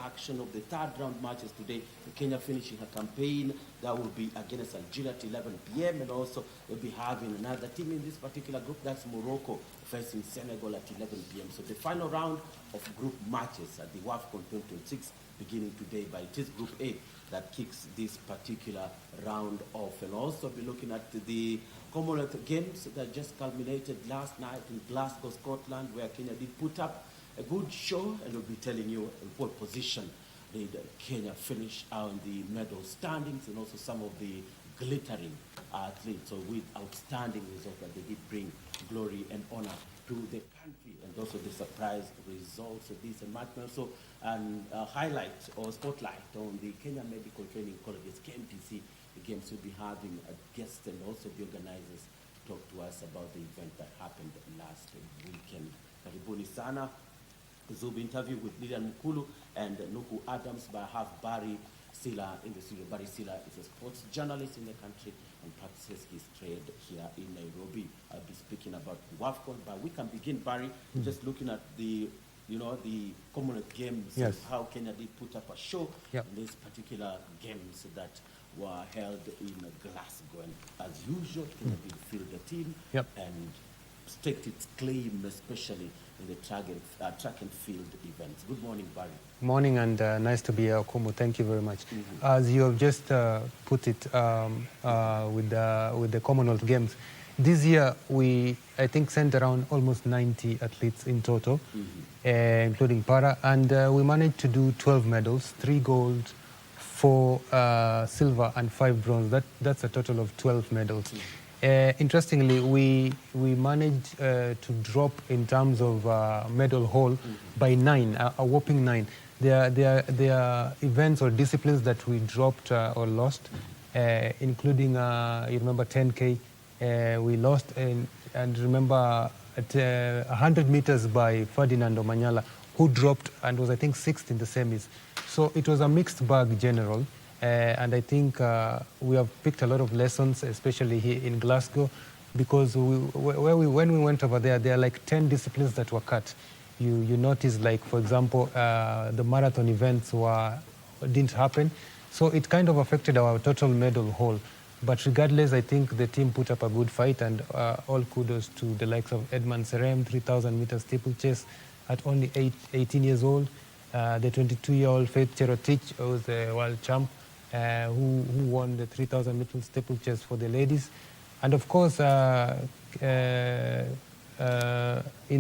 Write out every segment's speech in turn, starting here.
action of the third round matches today. Kenya finishing her campaign. That will be against Algeria at 11 p.m. And also we'll be having another team in this particular group. That's Morocco facing Senegal at 11 p.m. So the final round of group matches at the WAFCON 2026 beginning today, but it is Group A that kicks this particular round off. And also be looking at the Commonwealth Games that just culminated last night in Glasgow, Scotland, where Kenya did put up a good show, and we'll be telling you in what position did Kenya finish on the medal standings, and also some of the glittering athletes, so with outstanding results that they did bring glory and honor to the country, and also the surprise results of this and much more. So, and highlight or spotlight on the Kenya Medical Training Colleges, KBC Games. We'll be having a guest and also the organizers talk to us about the event that happened last weekend. Karibuni sana. Zoom interview with Lilian Mukulu and Nuku Adams, but I have Barry Sila in the studio. Barry Sila is a sports journalist in the country and practices his trade here in Nairobi. I'll be speaking about WAFCON, but we can begin, Barry, just looking at the, the Commonwealth Games, yes, how Kenya did put up a show, yep, in these particular games that were held in Glasgow. And as usual, Kenya did field the team, yep, and staked its claim, especially in the track and field events. Good morning, Barry. Morning, and nice to be here, Okumu. Thank you very much. As you have just put it with the Commonwealth Games, this year we, I think, sent around almost 90 athletes in total, including para, and we managed to do 12 medals, 3 gold, 4 silver, and 5 bronze. That's a total of 12 medals. Interestingly, we managed to drop in terms of medal haul by 9, a whopping 9. There are events or disciplines that we dropped or lost, including, you remember 10K, we lost, and remember at 100 meters by Ferdinand Omanyala, who dropped and was, I think, 6th in the semis. So it was a mixed bag general. And I think we have picked a lot of lessons, especially here in Glasgow, because when we went over there, there are like 10 disciplines that were cut. You notice, like, for example, the marathon events didn't happen. So it kind of affected our total medal haul. But regardless, I think the team put up a good fight, and all kudos to the likes of Edmund Serem, 3,000 meters steeplechase at only 18 years old. The 22-year-old Faith Cherotich was the world champ, who won the 3,000 meters steeplechase for the ladies. And of course, in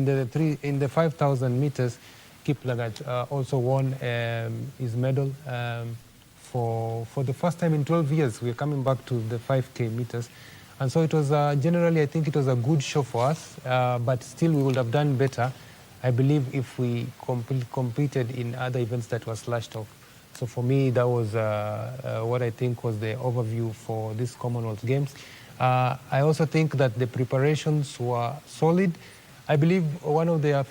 the 5,000 meters, Kiplagat also won his medal for the first time in 12 years. We're coming back to the 5K meters. And so it was generally, I think it was a good show for us, but still we would have done better, I believe, if we competed in other events that were slashed off. So for me, that was what I think was the overview for this Commonwealth Games. I also think that the preparations were solid. I believe one of the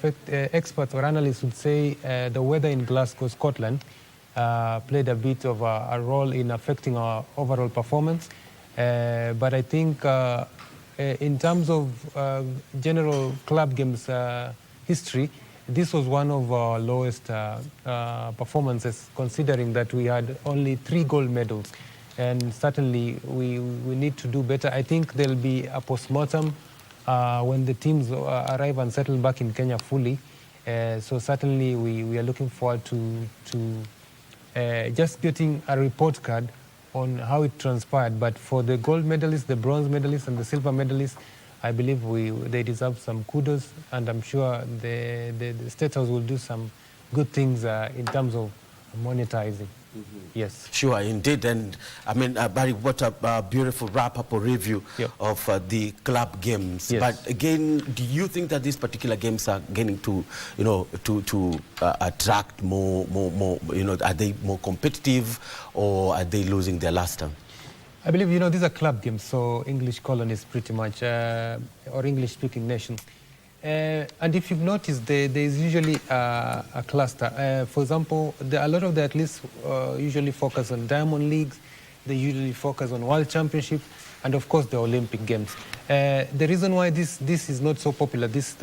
experts or analysts would say the weather in Glasgow, Scotland, played a bit of a role in affecting our overall performance. But I think in terms of general club games history, this was one of our lowest performances, considering that we had only 3 gold medals. And certainly we need to do better. I think there'll be a postmortem when the teams arrive and settle back in Kenya fully. So certainly we are looking forward to just getting a report card on how it transpired. But for the gold medalists, the bronze medalists, and the silver medalists, I believe they deserve some kudos, and I'm sure the State House will do some good things in terms of monetizing. Yes. Sure, indeed. And I mean, Barry, what a beautiful wrap-up or review, yep, of the club games. Yes. But again, do you think that these particular games are getting to, to attract more, are they more competitive, or are they losing their luster? I believe, these are club games, so English colonies pretty much, or English-speaking nations. And if you've noticed, there is usually a cluster. For example, a lot of the athletes usually focus on diamond leagues. They usually focus on world championship. and of course the Olympic Games. The reason why this is not so popular, this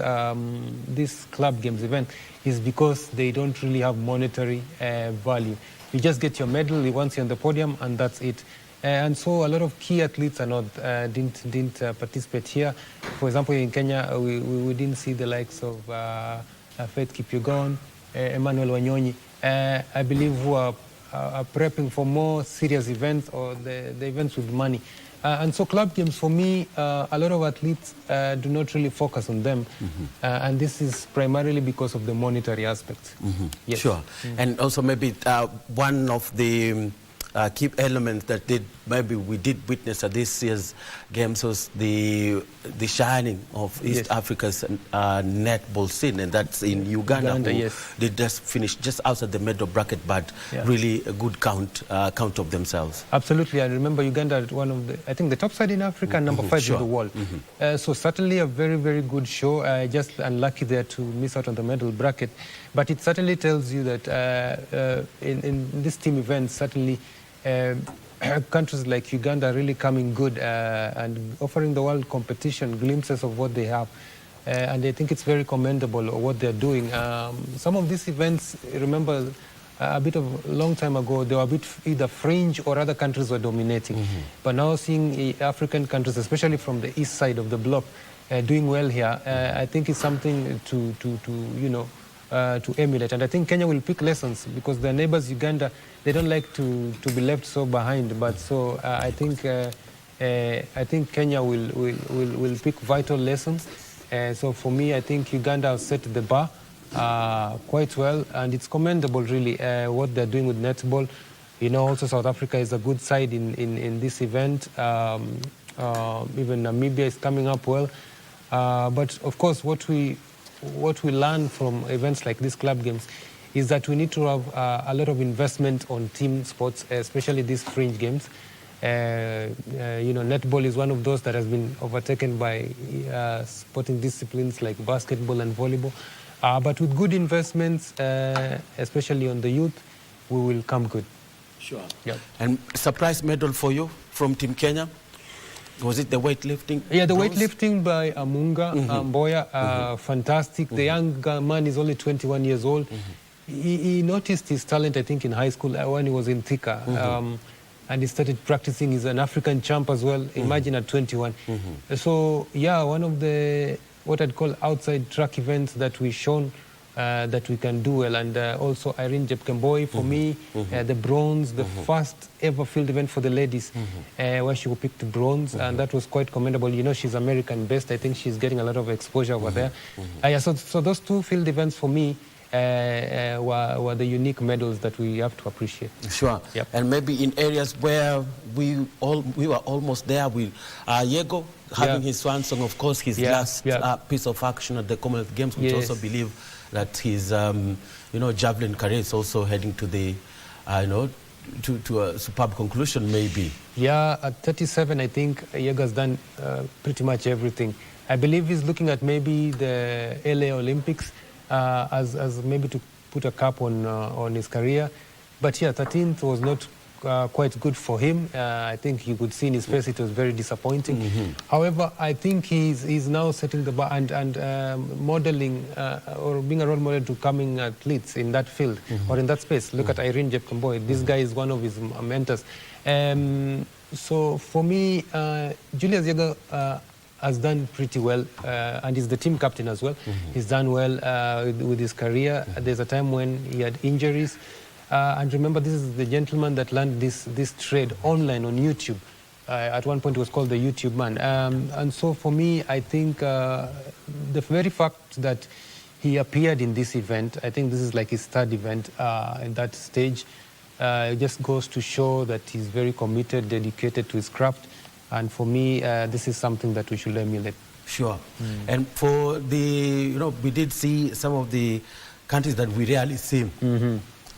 club games event, is because they don't really have monetary value. You just get your medal once you're on the podium, and that's it. And so a lot of key athletes are not didn't participate here. For example, in Kenya, we didn't see the likes of Faith Kipyegon, Emmanuel Wanyonyi. I believe who are prepping for more serious events, or the events with money. And so club games, for me, a lot of athletes do not really focus on them. And this is primarily because of the monetary aspect. Yes. Sure. And also maybe one of the key elements that we did witness at this year's games was the shining of East Africa's netball scene, and that's in Uganda who they just finished just outside the medal bracket, but really a good count of themselves. Absolutely. I remember Uganda at one of the, I think, the top side in Africa, number 5 in the world. So certainly a very, very good show. Just unlucky there to miss out on the medal bracket, but it certainly tells you that in this team event, certainly countries like Uganda are really coming good and offering the world competition glimpses of what they have. And I think it's very commendable what they're doing. Some of these events, remember, a bit of a long time ago, they were a bit either fringe or other countries were dominating. But now seeing African countries, especially from the east side of the bloc, doing well here, I think is something to emulate. And I think Kenya will pick lessons, because their neighbors, Uganda, they don't like to be left so behind. But so I think Kenya will pick vital lessons. So for me, I think Uganda has set the bar quite well, and it's commendable really what they're doing with netball. Also South Africa is a good side in this event. Even Namibia is coming up well. But of course, what we learn from events like these club games is that we need to have a lot of investment on team sports, especially these fringe games. Netball is one of those that has been overtaken by sporting disciplines like basketball and volleyball. But with good investments, especially on the youth, we will come good. Sure. Yep. And surprise medal for you from Team Kenya? Was it the weightlifting? Yeah, the weightlifting by Amunga Mboya, fantastic. The young man is only 21 years old. He noticed his talent, I think, in high school when he was in Thika. And he started practicing. He's an African champ as well. Imagine at 21. So, yeah, one of the, what I'd call outside track events that we've shown that we can do well. And also Irene Jepkemboi, for me, the bronze, the first ever field event for the ladies, where she picked bronze, and that was quite commendable. She's American-based. I think she's getting a lot of exposure over there. So those two field events for me were the unique medals that we have to appreciate. Sure. Yep. And maybe in areas where we were almost there with Yego having his swan song, of course, his last piece of action at the Commonwealth Games, which also believe that his javelin career is also heading to the to a superb conclusion, maybe. Yeah, at 37, I think Yego's done pretty much everything. I believe he's looking at maybe the LA Olympics as maybe to put a cap on his career. But yeah, 13th was not quite good for him. I think you could see in his face it was very disappointing. However, I think he's now setting the bar and modeling or being a role model to coming athletes in that field or in that space. Look at Irene Jepkemboi. This guy is one of his mentors. So for me, Julius Yego has done pretty well, and he's the team captain as well. He's done well with his career. There's a time when he had injuries. And remember, this is the gentleman that learned this trade online on YouTube. At one point, it was called the YouTube man. And so for me, I think the very fact that he appeared in this event, I think this is like his third event in that stage, it just goes to show that he's very committed, dedicated to his craft. And for me, this is something that we should emulate. Sure. And for the, we did see some of the countries that we rarely see.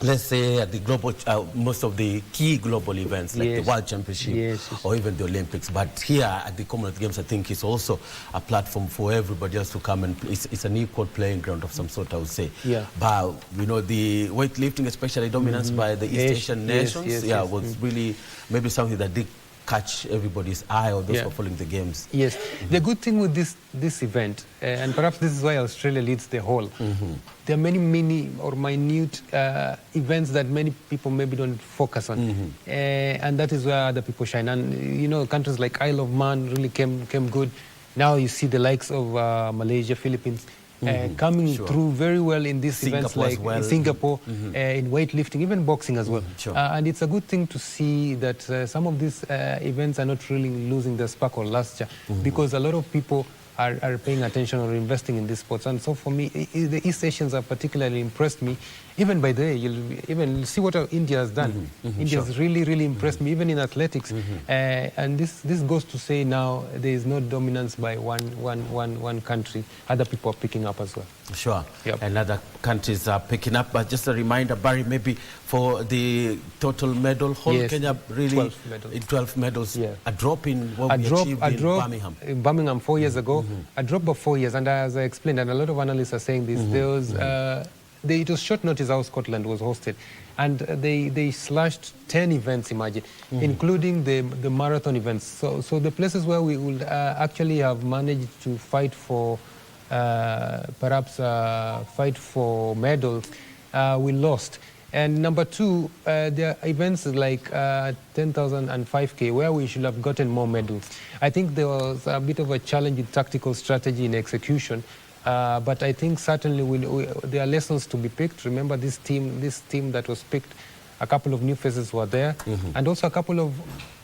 Let's say at the global, most of the key global events like the World Championship or even the Olympics. But here at the Commonwealth Games, I think it's also a platform for everybody else to come, and it's an equal playing ground of some sort, I would say. But, the weightlifting, especially dominance by the East Asian nations, was really maybe something that did catch everybody's eye or those who are following the games. Yes. The good thing with this event, and perhaps this is why Australia leads the whole, there are many or minute events that many people maybe don't focus on. And that is where other people shine. And, you know, countries like Isle of Man really came good. Now you see the likes of Malaysia, Philippines, coming through very well in these events, like in Singapore, in weightlifting, even boxing as well. And it's a good thing to see that some of these events are not really losing their sparkle last year, because a lot of people are paying attention or investing in these sports. And so for me, the East Asians have particularly impressed me. Even by the way, you'll even see what India has done. India has really impressed me, even in athletics. And this goes to say now there is no dominance by one country. Other people are picking up as well. Sure. And other countries are picking up. But just a reminder, Barry, maybe for the total medal haul, Kenya really 12 medals. A drop in what we achieved in Birmingham. In Birmingham 4 years ago, a drop of 4 years. And as I explained, and a lot of analysts are saying this, there was it was short notice how Scotland was hosted, and they slashed 10 events, imagine, including the marathon events. So the places where we would actually have managed to fight for fight for medals, we lost. And number two, there are events like 10,000 and 5K where we should have gotten more medals. I think there was a bit of a challenge in tactical strategy and execution. But I think certainly there are lessons to be picked. Remember this team that was picked, a couple of new faces were there, and also a couple of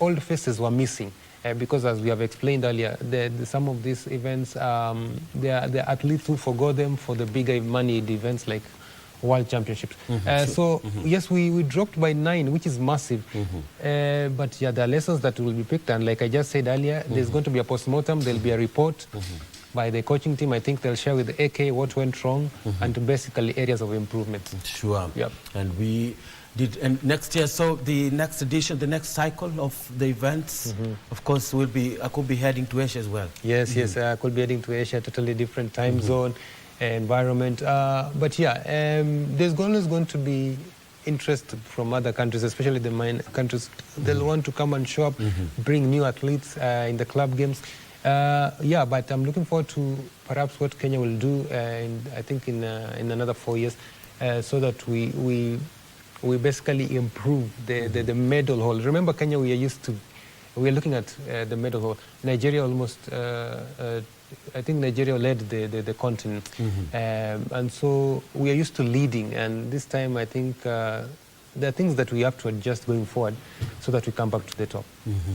old faces were missing. Because as we have explained earlier, some of these events, there are athletes who forgo them for the bigger money events like World Championships. Yes, we dropped by 9, which is massive. But yeah, there are lessons that will be picked. And like I just said earlier, there's going to be a postmortem, there'll be a report by the coaching team. I think they'll share with the AK what went wrong and basically areas of improvement. Sure. And we did, and next year, so the next edition, the next cycle of the events, of course, I could be heading to Asia as well. Yes, I could be heading to Asia, totally different time zone, environment. But yeah, there's always going to be interest from other countries, especially the main countries. They'll want to come and show up, bring new athletes in the club games. But I'm looking forward to perhaps what Kenya will do, I think in another 4 years, so that we basically improve the medal haul. Remember, Kenya, we are looking at the medal haul. Nigeria almost, I think Nigeria led the continent, and so we are used to leading. And this time, I think there are things that we have to adjust going forward, so that we come back to the top.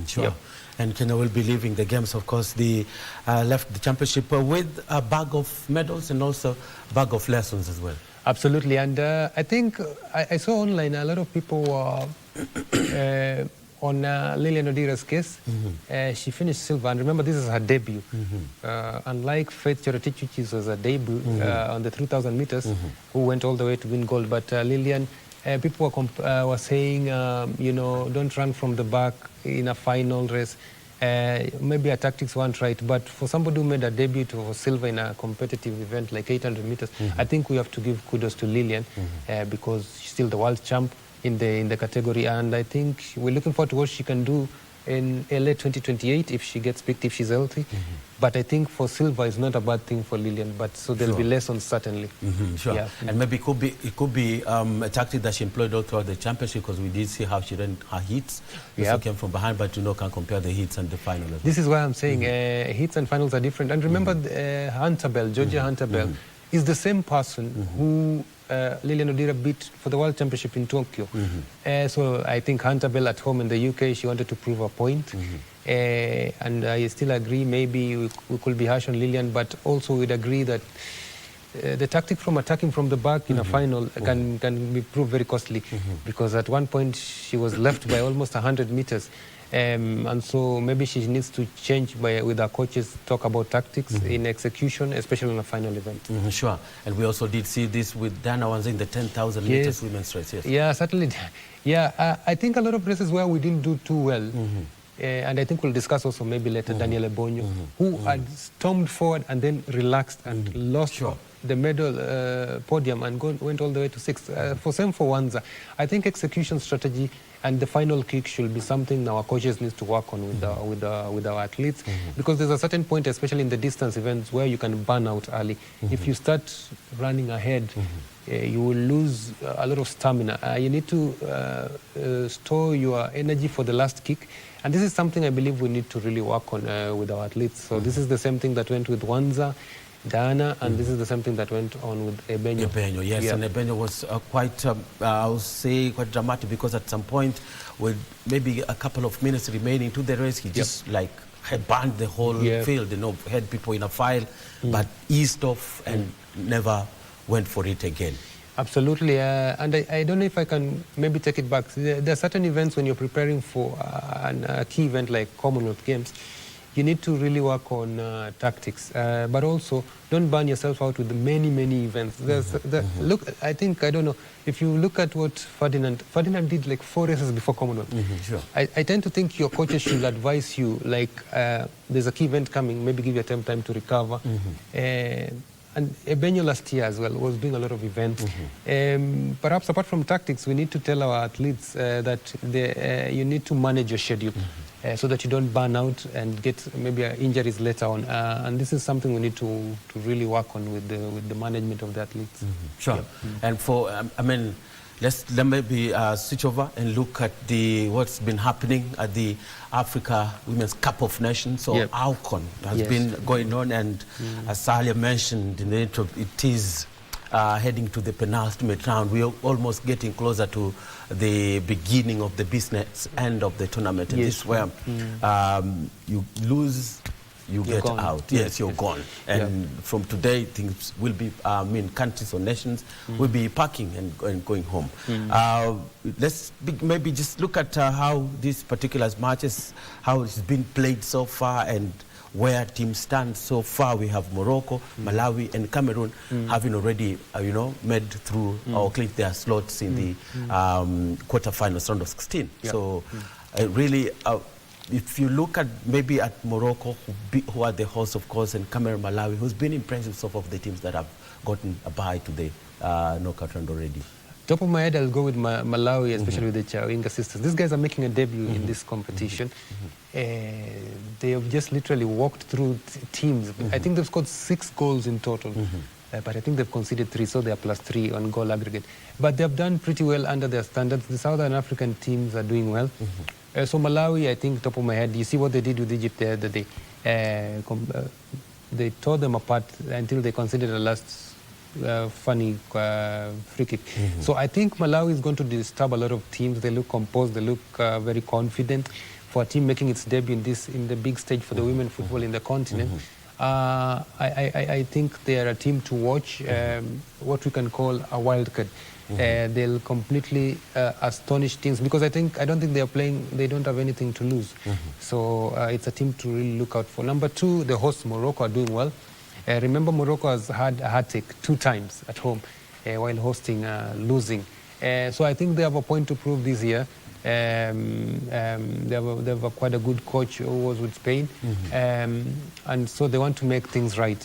Sure. And Kenya will be leaving the games, of course, left the championship with a bag of medals and also a bag of lessons as well. Absolutely. And I think I saw online a lot of people were on Lilian Odira's case. She finished silver. And remember, this is her debut. Unlike Faith Cherotich, which was a debut on the 3,000 meters, who went all the way to win gold. But Lilian, people were saying, don't run from the back in a final race. Maybe her tactics weren't right, but for somebody who made a debut for silver in a competitive event like 800 meters, I think we have to give kudos to Lilian because she's still the world champ in the category, and I think we're looking forward to what she can do in LA 2028 if she gets picked, if she's healthy. But I think for silver is not a bad thing for Lilian, but so there'll be lessons certainly. Sure. Yeah. And maybe it could be a tactic that she employed all throughout the championship, because we did see how she ran her hits. She came from behind, but can't compare the hits and the final. This is why I'm saying hits and finals are different. And remember, Georgia Hunter Bell is the same person who Lilian Odira beat for the World Championship in Tokyo. So I think Hunter Bell at home in the UK, she wanted to prove a point. And I still agree, maybe we could be harsh on Lilian, but also we'd agree that the tactic from attacking from the back in a final can be proved very costly, because at one point she was left by almost 100 meters. And so maybe she needs to change with her coaches, talk about tactics in execution, especially in a final event. Sure. And we also did see this with Dana Wanza in the 10,000 meters women's race. Yeah, certainly. Yeah, I think a lot of races where we didn't do too well, and I think we'll discuss also maybe later Daniel Ebonyo, who had stormed forward and then relaxed and lost the medal podium and went all the way to 6th. Same for Wanza. I think execution strategy and the final kick should be something our coaches need to work on with our athletes, because there's a certain point, especially in the distance events, where you can burn out early. If you start running ahead, you will lose a lot of stamina. You need to store your energy for the last kick. And this is something I believe we need to really work on with our athletes. So this is the same thing that went with Wanza, Diana, and this is the same thing that went on with Ebenyo. Ebenyo, yes, and Ebenyo was quite, I would say, quite dramatic, because at some point, with maybe a couple of minutes remaining to the race, he just like had burned the whole field, had people in a file, but eased off and never went for it again. Absolutely, and I don't know if I can maybe take it back. There are certain events when you're preparing for a key event like Commonwealth Games, you need to really work on tactics, but also don't burn yourself out with many events. Look, I don't know, if you look at what Ferdinand did like 4 races before Commonwealth. Sure. I tend to think your coaches should advise you, like there's a key event coming, maybe give your time to recover. And Ebenyo last year as well was doing a lot of events. Perhaps apart from tactics, we need to tell our athletes that you need to manage your schedule so that you don't burn out and get maybe injuries later on. And this is something we need to really work on with the management of the athletes. Sure. And for, let's maybe switch over and look at what's been happening at the Africa Women's Cup of Nations, or AWCON, has been going on, and as Salia mentioned in the intro, it is heading to the penultimate round. We are almost getting closer to the beginning of the business end of the tournament, and this is where you lose, you get gone. out. Yes, you're gone. And from today, things will be, countries or nations will be packing and going home. Let's maybe just look at how these particular matches, how it's been played so far, and where teams stand so far. We have Morocco, Malawi, and Cameroon having already, made through or clinched their slots in the quarterfinals, round of 16. So really, if you look at maybe at Morocco, who are the hosts, of course, and Cameroon, Malawi, who's been impressive so far of the teams that have gotten a bye to the knockout round already. Top of my head, I'll go with Malawi, especially with the Chawinga sisters. These guys are making a debut in this competition. They have just literally walked through teams. I think they've scored 6 goals in total, but I think they've conceded 3, so they're +3 on goal aggregate. But they've done pretty well under their standards. The Southern African teams are doing well. So Malawi, I think, top of my head, you see what they did with Egypt the other day. They tore them apart until they conceded the last funny free kick. So I think Malawi is going to disturb a lot of teams. They look composed, they look very confident for a team making its debut in the big stage for the women football in the continent. I think they are a team to watch, what we can call a wild card. They'll completely astonish teams, because I don't think they don't have anything to lose. So it's a team to really look out for. Number 2, the hosts Morocco are doing well. Remember, Morocco has had a hat-trick 2 times at home while hosting, losing. So I think they have a point to prove this year. They have quite a good coach who was with Spain, and so they want to make things right.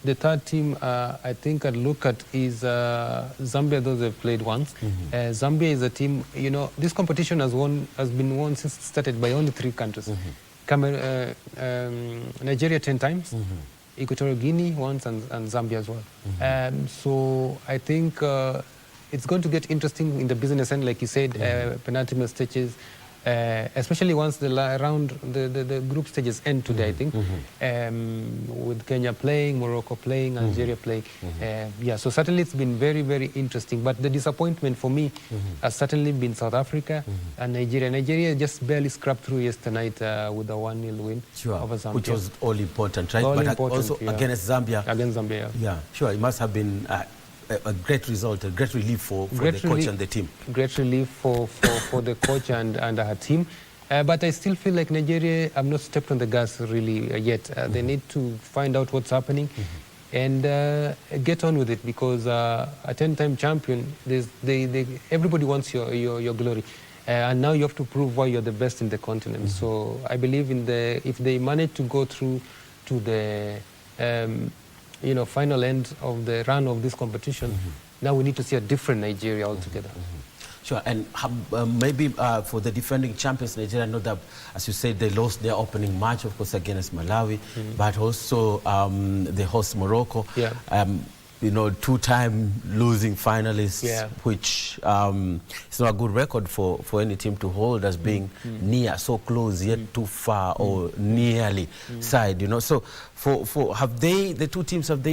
The third team I think I'd look at is Zambia, though they've played once. Zambia is a team, this competition has been won since it started by only 3 countries. Nigeria 10 times, Equatorial Guinea once, and Zambia as well. So I think it's going to get interesting in the business end, like you said, penultimate stages, especially once the group stages end today, I think, with Kenya playing, Morocco playing, Algeria playing. So certainly it's been very, very interesting. But the disappointment for me has certainly been South Africa and Nigeria. Nigeria just barely scrapped through yesterday night with a 1-0 win over Zambia. Which was all important, right? But also against Zambia. Against Zambia, it must have been a great result, a great relief for the coach and the team. Great relief for the coach and her team. But I still feel like Nigeria have not stepped on the gas really yet. They need to find out what's happening and get on with it, because a 10-time champion, everybody wants your glory. And now you have to prove why you're the best in the continent. So I believe if they manage to go through to the final end of the run of this competition, now we need to see a different Nigeria altogether. Sure, and maybe for the defending champions, Nigeria, I know that, as you said, they lost their opening match, of course, against Malawi, but also they host Morocco. Yeah. Two-time losing finalists, Yeah. which is not a good record for any team to hold as being near, so close, yet too far or nearly side. So have the two teams, have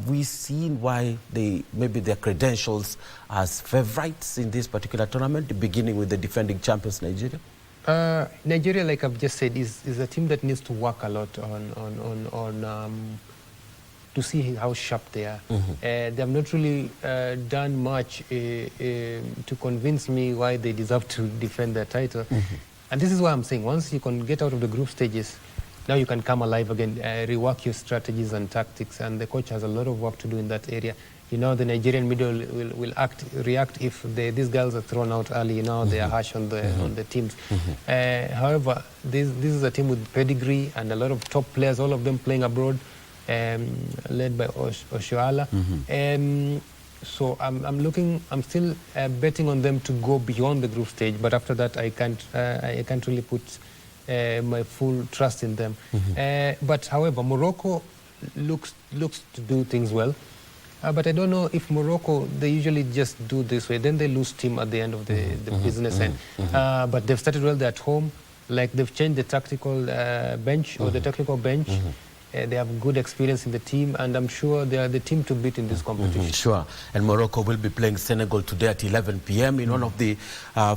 we seen why maybe their credentials as favorites in this particular tournament, beginning with the defending champions, Nigeria? Nigeria, like I've just said, is a team that needs to work a lot on to see how sharp they are. They have not really done much to convince me why they deserve to defend their title. And this is why I'm saying, once you can get out of the group stages, now you can come alive again, rework your strategies and tactics, and the coach has a lot of work to do in that area. The Nigerian media will react if these girls are thrown out early. They are harsh on the teams. However, this is a team with pedigree and a lot of top players, all of them playing abroad, led by Oshoala. So I'm still betting on them to go beyond the group stage, but after that I can't really put my full trust in them. But however, Morocco looks to do things well. But I don't know if Morocco, they usually just do this way. Then they lose steam at the end of the business end. But they've started well. They're at home. Like, they've changed the tactical bench or the technical bench. They have good experience in the team, and I'm sure they are the team to beat in this competition. Sure. And Morocco will be playing Senegal today at 11 p.m. in one of the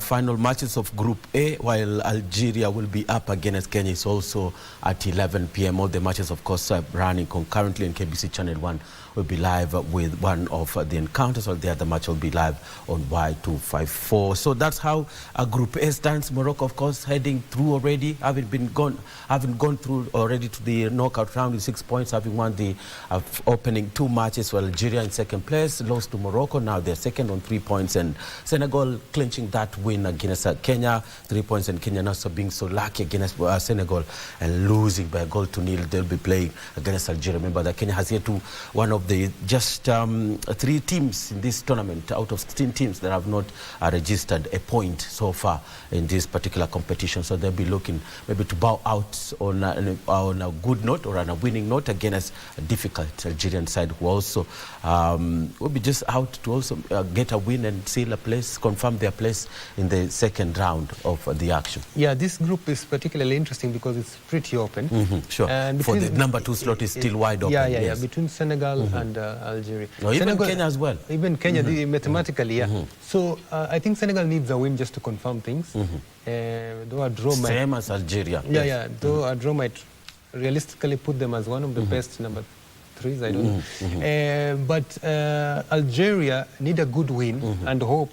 final matches of Group A, while Algeria will be up against Kenya. It's also at 11 p.m. All the matches, of course, are running concurrently, and KBC Channel 1 will be live with one of the encounters, while the other match will be live on Y254. So that's how Group A stands. Morocco, of course, heading through already, having gone through already to the knockout round with 6 points, having won the opening 2 matches. While Algeria in second place lost to Morocco. Now they're second on 3 points, and Senegal clinching that win against Kenya, 3 points, and Kenya also being so lucky against Senegal and losing by a goal to nil. They'll be playing against Algeria. Remember that Kenya has yet to one of the just 3 teams in this tournament out of 16 teams that have not registered a point so far in this particular competition. So they'll be looking maybe to bow out on a good note or on a winning note against a difficult Algerian side, who also will be just out to also get a win and seal a place, confirm their place in the second round of the action. Yeah, this group is particularly interesting because it's pretty open. Sure. And for the number 2 slot is still wide open. Yeah, between Senegal and Algeria. No, even Kenya as well. Even Kenya, mathematically, yeah. So I think Senegal needs a win just to confirm things. Though a draw same as Algeria. Yeah. Though a draw might realistically put them as one of the best number 3s, I don't know. But Algeria need a good win and hope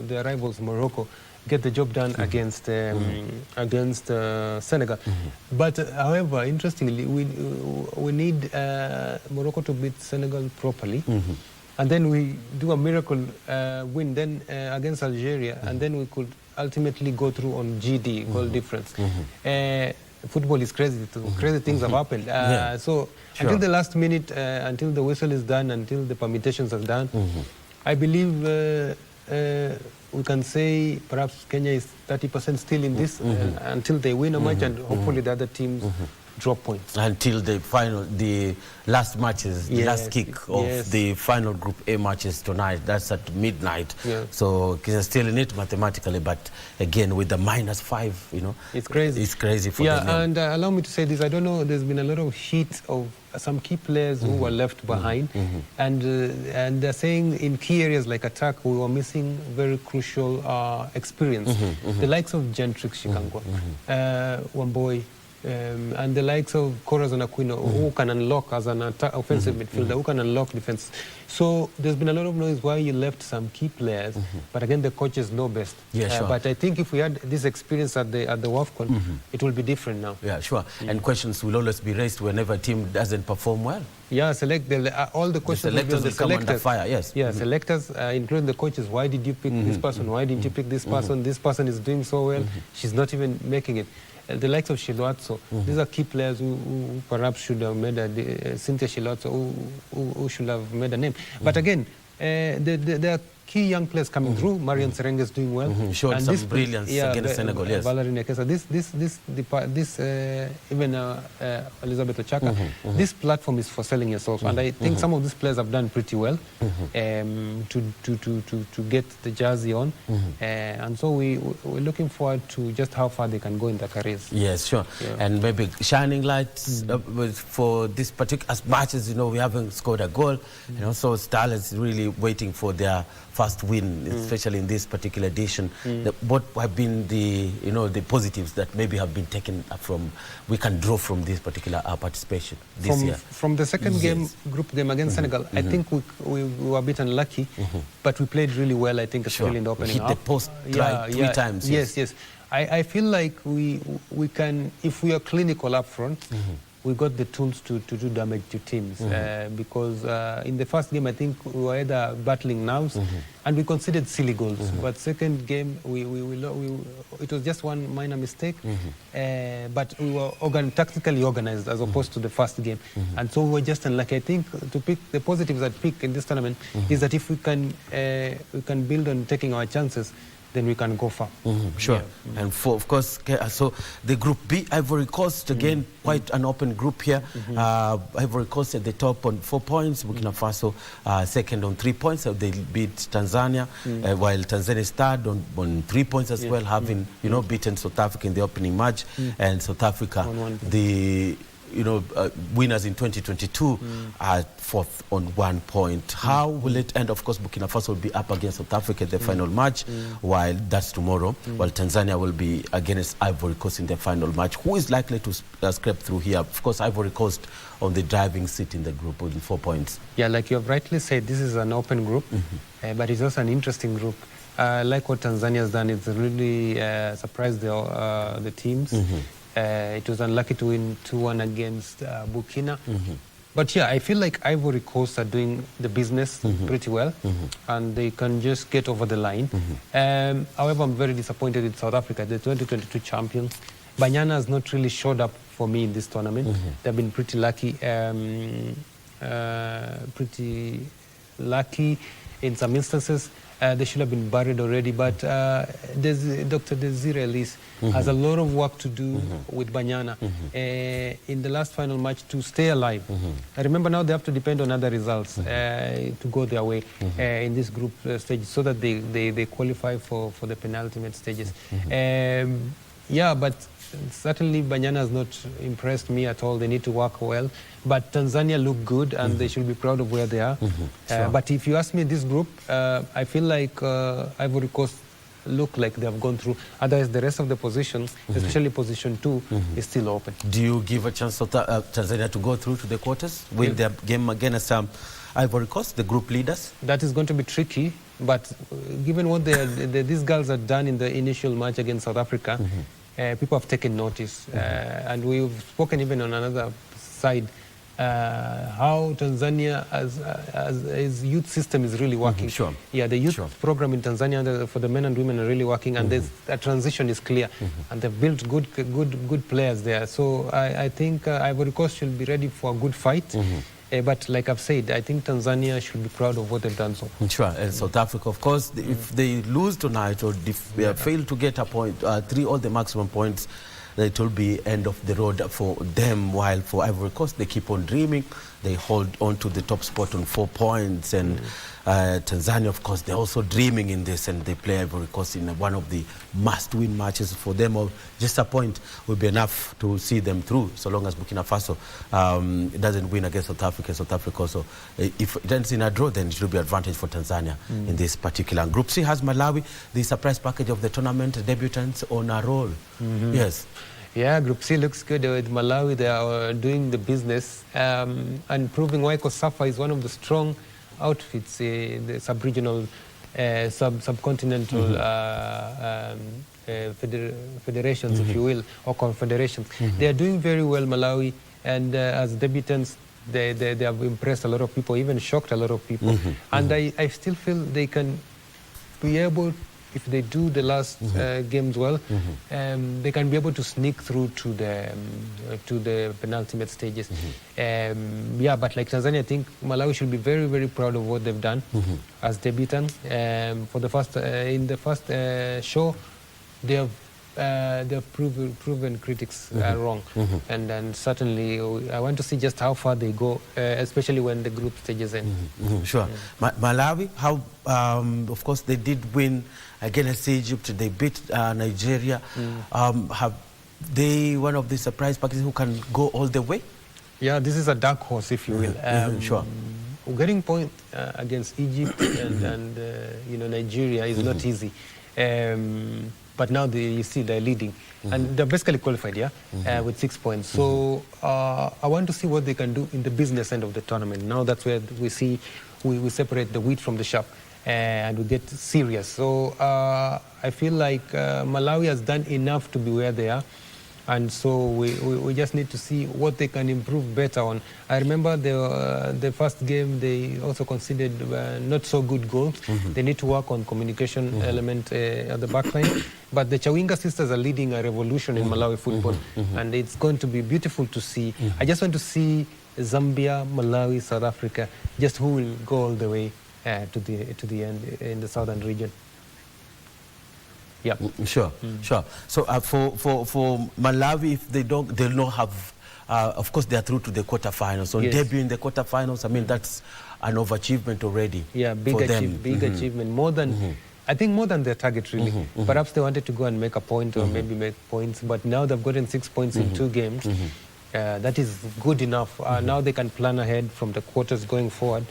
their rivals Morocco get the job done against Senegal. But however, interestingly, we need Morocco to beat Senegal properly. And then we do a miracle win then against Algeria, and then we could ultimately go through on GD, goal difference. Football is crazy. Crazy things have happened. So until the last minute, until the whistle is done, until the permutations are done, I believe we can say perhaps Kenya is 30% still in this until they win a match, and hopefully the other teams drop points. Until the last matches, the last kick of the final Group A matches tonight. That's at midnight. So Kenya still in it mathematically, but again with the -5, it's crazy. It's crazy for them. And allow me to say this. I don't know. There's been a lot of heat of some key players who were left behind, and they're saying in key areas like attack we were missing very crucial experience. The likes of Gentrix Shikangwa, Wamboy, and the likes of Corazon Aquino, who can unlock as an offensive midfielder, who can unlock defense. So there's been a lot of noise why you left some key players, but again the coaches know best. Sure. But I think if we had this experience at the WAFCON, it will be different now. Yeah, sure. And questions will always be raised whenever a team doesn't perform well. Yeah, all the questions will be on the come under fire. Yes. Yeah, selectors, including the coaches. Why did you pick this person? Why didn't you pick this person? This person is doing so well. She's not even making it. the likes of Shilwatso, these are key players who perhaps should have made Cynthia Shilwatso, who should have made a name. But again, there are key young players coming through. Marion Serenge is doing well. Showed and some this, brilliance against Senegal, yes. Valerie Nekesa, even Elizabeth Ochaka, this platform is for selling yourself. And I think some of these players have done pretty well to get the jersey on. And so we're looking forward to just how far they can go in their careers. Yes, sure. Yeah. And maybe shining lights for this particular, as much as, we haven't scored a goal, so Starlets is really waiting for their first win, especially in this particular edition. What have been the, the positives that maybe have been taken from, we can draw from this particular participation this year? From the second group game against Senegal, I think we were a bit unlucky, but we played really well, I think, especially in the opening half. Hit the post three times. Yes. I feel like we can, if we are clinical up front, we got the tools to do damage to teams because in the first game I think we were either battling nerves and we conceded silly goals. But second game it was just one minor mistake, but we were tactically organized as opposed to the first game, and so we were just unlucky. I think to pick the positives I'd pick in this tournament is that if we can build on taking our chances, then we can go far. Sure. Yeah. And of course, so the Group B, Ivory Coast, again, quite an open group here. Ivory Coast at the top on 4 points, Burkina Faso second on 3 points. So they beat Tanzania, while Tanzania is third on 3 points as well, having, beaten South Africa in the opening match. And South Africa, the winners in 2022 are fourth on 1 point. How will it end? Of course, Burkina Faso will be up against South Africa in the final match, while that's tomorrow, while Tanzania will be against Ivory Coast in the final match. Who is likely to scrape through here? Of course, Ivory Coast on the driving seat in the group with 4 points. Yeah, like you have rightly said, this is an open group, but it's also an interesting group. Like what Tanzania has done, it's really surprised the teams. It was unlucky to win 2-1 against Burkina. But yeah, I feel like Ivory Coast are doing the business pretty well, and they can just get over the line. However, I'm very disappointed with South Africa, the 2022 champions. Banyana has not really showed up for me in this tournament. They've been pretty lucky in some instances. They should have been buried already, but Dr. Desire Ellis has a lot of work to do with Banyana in the last final match to stay alive. I remember now they have to depend on other results to go their way in this group stage so that they qualify for the penultimate stages. Yeah, but certainly Banyana has not impressed me at all. They need to work well. But Tanzania look good, and they should be proud of where they are. But if you ask me this group, I feel like Ivory Coast look like they have gone through. Otherwise, the rest of the positions, especially position 2, is still open. Do you give a chance to Tanzania to go through to the quarters? Win their game against Ivory Coast, the group leaders? That is going to be tricky. But given what these girls have done in the initial match against South Africa, people have taken notice. And we've spoken even on another side how Tanzania as youth system is really working. Yeah, the youth program in Tanzania for the men and women are really working, and there's a transition is clear, and they've built good players there. So I think Ivory Coast should be ready for a good fight. But like I've said, I think Tanzania should be proud of what they've done so far. Sure, and South Africa, of course, if they lose tonight or if they fail to get a point, 3 all the maximum points, it will be end of the road for them, while for Ivory Coast, they keep on dreaming. They hold on to the top spot on 4 points. And Tanzania, of course, they're also dreaming in this, and they play Ivory Coast in one of the must-win matches for them. Or just a point will be enough to see them through, so long as Burkina Faso doesn't win against South Africa. South Africa also, if it ends in a draw, then it will be advantage for Tanzania in this particular. Group C has Malawi, the surprise package of the tournament, debutants on a roll. Yes. Yeah, Group C looks good with Malawi. They are doing the business and proving why COSAFA is one of the strong outfits, the sub-regional, subcontinental federations, if you will, or confederations. They are doing very well, Malawi, and as debutants, they have impressed a lot of people, even shocked a lot of people. And I still feel they can be able if they do the last games well, they can be able to sneak through to the penultimate stages. Yeah, but like Tanzania, I think Malawi should be very, very proud of what they've done as debutant. For the first in the first show, they have proven critics wrong, and certainly I want to see just how far they go, especially when the group stages end. Sure. Malawi, how of course they did win against Egypt. They beat Nigeria. Have they one of the surprise packages who can go all the way? Yeah, this is a dark horse, if you will. Sure. Getting point against Egypt and Nigeria is not easy. But now you see they're leading, and they're basically qualified, with 6 points. So I want to see what they can do in the business end of the tournament. Now that's where we see we separate the wheat from the chaff, and we get serious. So I feel like Malawi has done enough to be where they are. And so we just need to see what they can improve better on. I remember the first game, they also conceded not so good goals. They need to work on communication element at the back line. But the Chawinga sisters are leading a revolution in Malawi football. And it's going to be beautiful to see. I just want to see Zambia, Malawi, South Africa, just who will go all the way to the end in the southern region. Yeah, sure. So for Malawi, if they'll not have, of course, they are through to the quarterfinals. So debut in the quarterfinals, I mean, that's an overachievement already. Yeah, big achievement. More than, I think, more than their target really. Perhaps they wanted to go and make a point or maybe make points, but now they've gotten 6 points in 2 games. That is good enough. Now they can plan ahead from the quarters going forward.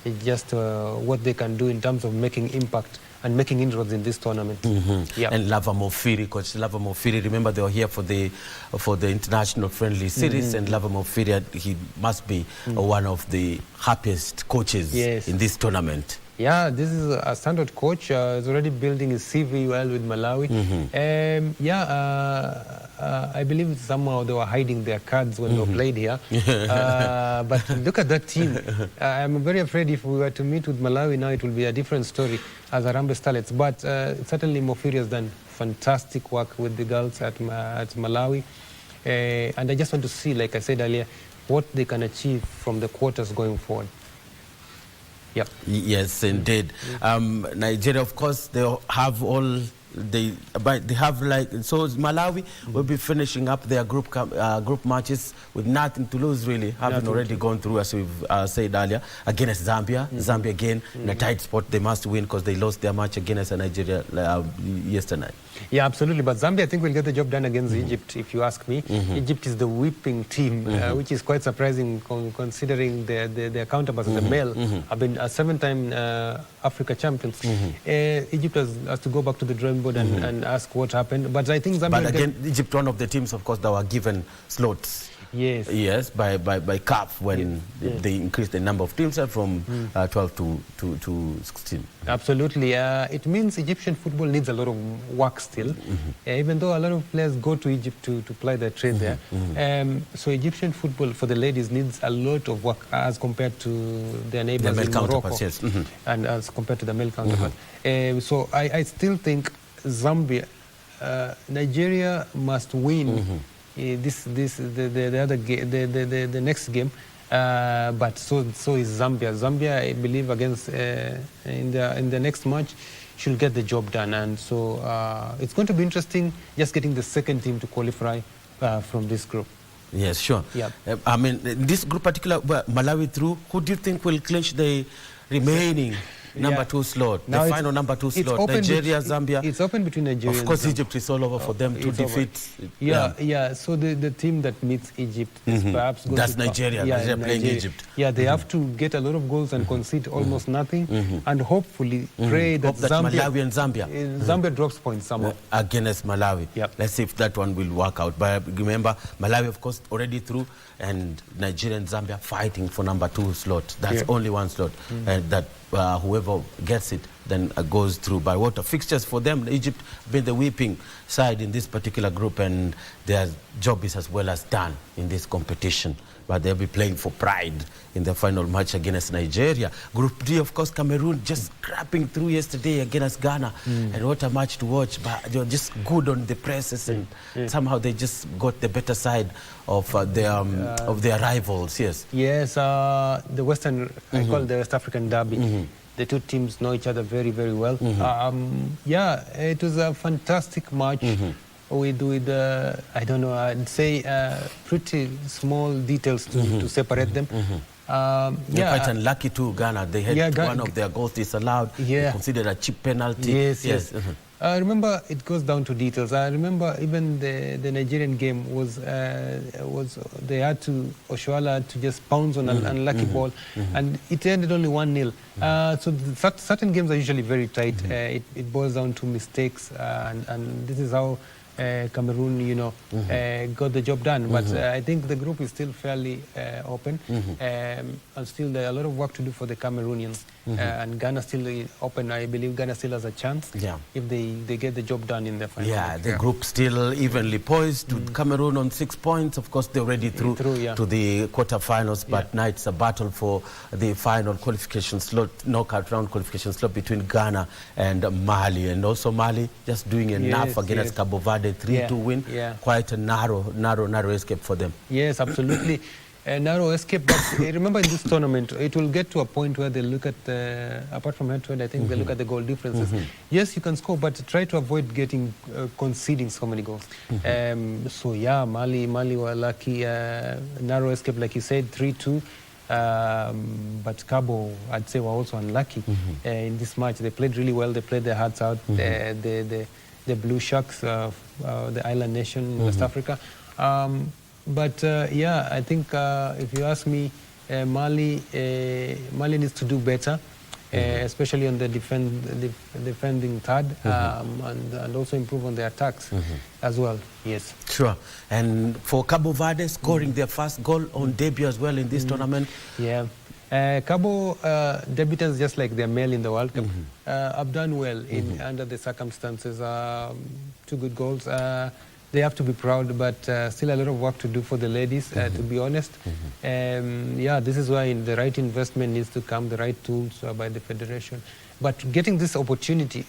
It's just what they can do in terms of making impact and making inroads in this tournament. And Lava Mofiri, Coach Lava Mofiri, remember they were here for the international friendly series, and Lava Mofiri, he must be one of the happiest coaches in this tournament. Yeah, this is a standard coach. He's already building his CV well with Malawi. I believe somehow they were hiding their cards when they played here. But look at that team. I'm very afraid if we were to meet with Malawi now, it will be a different story as Harambee Starlets. But certainly Mofiri has done fantastic work with the girls at Malawi. And I just want to see, like I said earlier, what they can achieve from the quarters going forward. Yep. Yes, indeed. Nigeria, of course, they have all they have, like, so Malawi will be finishing up their group matches with nothing to lose, really, having already gone through, as we've said earlier, against Zambia. Zambia again in a tight spot. They must win because they lost their match against Nigeria yesterday. Yeah, absolutely. But Zambia, I think, will get the job done against Egypt, if you ask me. Egypt is the whipping team, which is quite surprising considering their counterparts, the male, have been 7-time Africa champions. Egypt has to go back to the drawing board and ask what happened. But I think Zambia... But again, Egypt, one of the teams, of course, that were given slots. Yes, by CAF when they increased the number of teams from 12 to 16. Absolutely. It means Egyptian football needs a lot of work still, even though a lot of players go to Egypt to ply their trade there. So Egyptian football for the ladies needs a lot of work as compared to their neighbors in Morocco, and as compared to the male counterpart. So I still think Zambia, Nigeria must win the next game, but so is Zambia. Zambia, I believe, against in the next match, should get the job done, and so it's going to be interesting just getting the second team to qualify from this group. Yes, sure. Yep. I mean, this group particular, Malawi through, who do you think will clinch the remaining number 2 slot, now the final number 2 slot? Nigeria, Zambia. It's open between Nigeria. Of course, and Egypt is all over for them to defeat. So the team that meets Egypt is perhaps going That's Nigeria. Nigeria playing Egypt. Yeah, they have to get a lot of goals and concede almost nothing, and hopefully pray that Malawi and Zambia drops points somewhere against Malawi. Yep. Let's see if that one will work out. But remember, Malawi, of course, already through, and Nigeria and Zambia fighting for number 2 slot. That's only one slot, and that whoever gets it then goes through by water. Fixtures for them, Egypt been the whipping side in this particular group, and their job is as well as done in this competition. But they'll be playing for pride in the final match against Nigeria. Group D, of course, Cameroon just scrapping through yesterday against Ghana. And what a match to watch. But they were just good on the presses, and somehow they just got the better side of their rivals. Yes. Yes, the Western, I call it the West African derby. The two teams know each other very, very well. Yeah, it was a fantastic match. With I don't know, I'd say pretty small details to separate them. They're quite unlucky too, Ghana. They had one of their goals disallowed. They considered a cheap penalty. Yes. I remember it goes down to details. I remember even the Nigerian game was they had to, Oshoala had to just pounce on an unlucky ball, and it ended only 1-0. So certain games are usually very tight. It boils down to mistakes, and this is how Cameroon, got the job done. But I think the group is still fairly open, and still there are a lot of work to do for the Cameroonians. And Ghana still open. I believe Ghana still has a chance if they get the job done in the final. Yeah, the group still evenly poised. To Cameroon on 6 points. Of course, they're already through to the quarterfinals. But now it's a battle for the final qualification slot, knockout round qualification slot between Ghana and Mali. And also Mali just doing enough against Cabo Verde, 3-2 win. Quite a narrow escape for them. Yes, absolutely. A narrow escape, but remember in this tournament, it will get to a point where they look at, apart from head-to-head, I think they look at the goal differences. Yes, you can score, but try to avoid conceding so many goals. So yeah, Mali were lucky, narrow escape, like you said, 3-2. But Cabo, I'd say, were also unlucky in this match. They played really well. They played their hearts out. The Blue Sharks, the island nation in West Africa. But yeah, I think if you ask me, Mali needs to do better, especially on the defending third, and also improve on their attacks as well. Yes. Sure. And for Cabo Verde, scoring their first goal on debut as well in this tournament. Yeah. Cabo debutants, just like their male in the World Cup, have done well under the circumstances. 2 good goals. They have to be proud, but still a lot of work to do for the ladies, to be honest. Yeah, this is why the right investment needs to come, the right tools by the federation. But getting this opportunity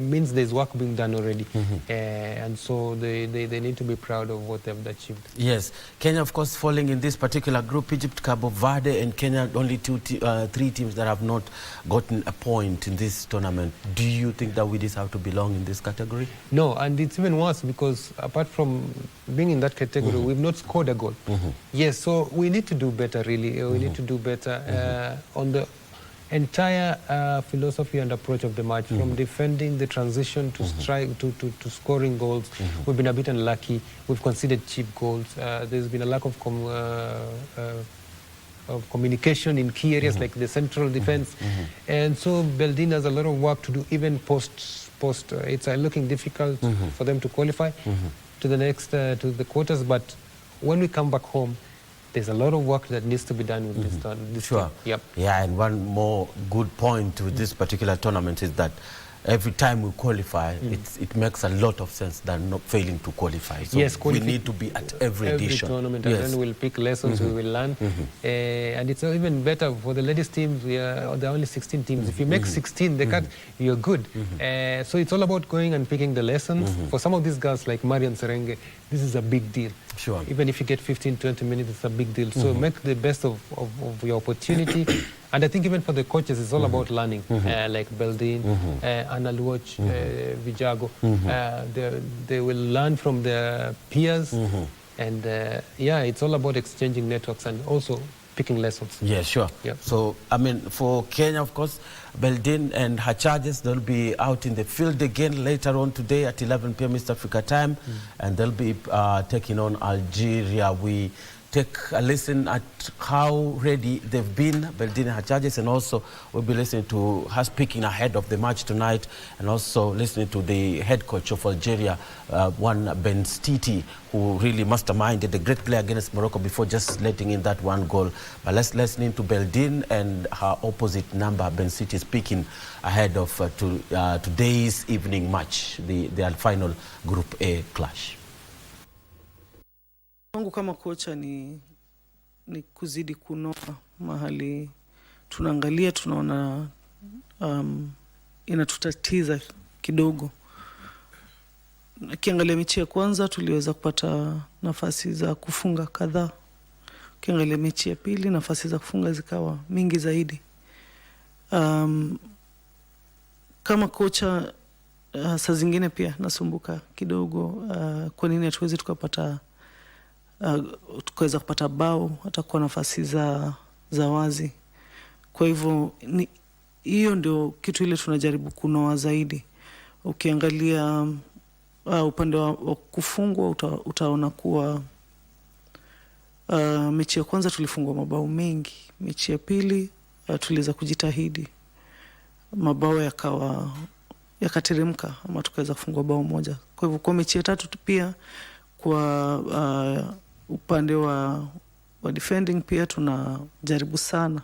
means there's work being done already. And so they need to be proud of what they've achieved. Yes. Kenya, of course, falling in this particular group. Egypt, Cabo Verde, and Kenya, only 3 teams that have not gotten a point in this tournament. Do you think that we deserve to belong in this category? No, and it's even worse because apart from being in that category, we've not scored a goal. Yes, so we need to do better, really. We need to do better on the entire philosophy and approach of the match, from defending, the transition to strike to scoring goals. We've been a bit unlucky. We've conceded cheap goals. There's been a lack of communication in key areas like the central defense, and so Beldin has a lot of work to do. Even post it's looking difficult for them to qualify to the next to the quarters. But when we come back home, there's a lot of work that needs to be done with this Sure. team. Yep. Yeah, and one more good point with this particular tournament is that every time we qualify, it makes a lot of sense than not failing to qualify. So yes, we need to be at every edition. Tournament, and then we'll pick lessons, we will learn. And it's even better for the ladies teams. There are only 16 teams. If you make 16, they can't, you're good. So it's all about going and picking the lessons. For some of these girls like Marian Serenge, this is a big deal. Sure. Even if you get 15, 20 minutes, it's a big deal. So make the best of your opportunity. And I think even for the coaches, it's all about learning. Like Beldin, Anna Luoch, Vijago. They will learn from their peers. And yeah, it's all about exchanging networks and also picking lessons. Yeah, sure. Yep. So, I mean, for Kenya, of course, Beldin and her charges, they'll be out in the field again later on today at 11 p.m. East Africa time. And they'll be taking on Algeria. We take a listen at how ready they've been, Beldine and her charges, and also we'll be listening to her speaking ahead of the match tonight, and also listening to the head coach of Algeria, one Ben Stiti, who really masterminded the great play against Morocco before just letting in that one goal. But let's listen to Beldine and her opposite number, Ben Stiti, speaking ahead of today's evening match, the final Group A clash. Wangu kama kocha ni kuzidi kunoa mahali tunaangalia, tunaona inatutatiza kidogo. Kiangalia mechi ya kwanza tuliweza kupata nafasi za kufunga kadhaa. Kiangalia mechi ya pili nafasi za kufunga zikawa mingi zaidi. Kama kocha saa zingine pia nasumbuka kidogo, kwa nini hatuwezi tukaweza kupata bao hata kwa nafasi za wazi. Kwa hivyo hiyo ndio kitu ile tunajaribu kunoa zaidi. Ukiangalia upande wa kufungwa utaona kuwa mechi ya kwanza tulifungwa mabao mengi, mechi ya pili tuliweza kujitahidi, mabao yakateremka ama tukaweza kufungwa bao moja. Kwa hivyo kwa mechi ya tatu pia kwa upande wa defending pia tunajaribu sana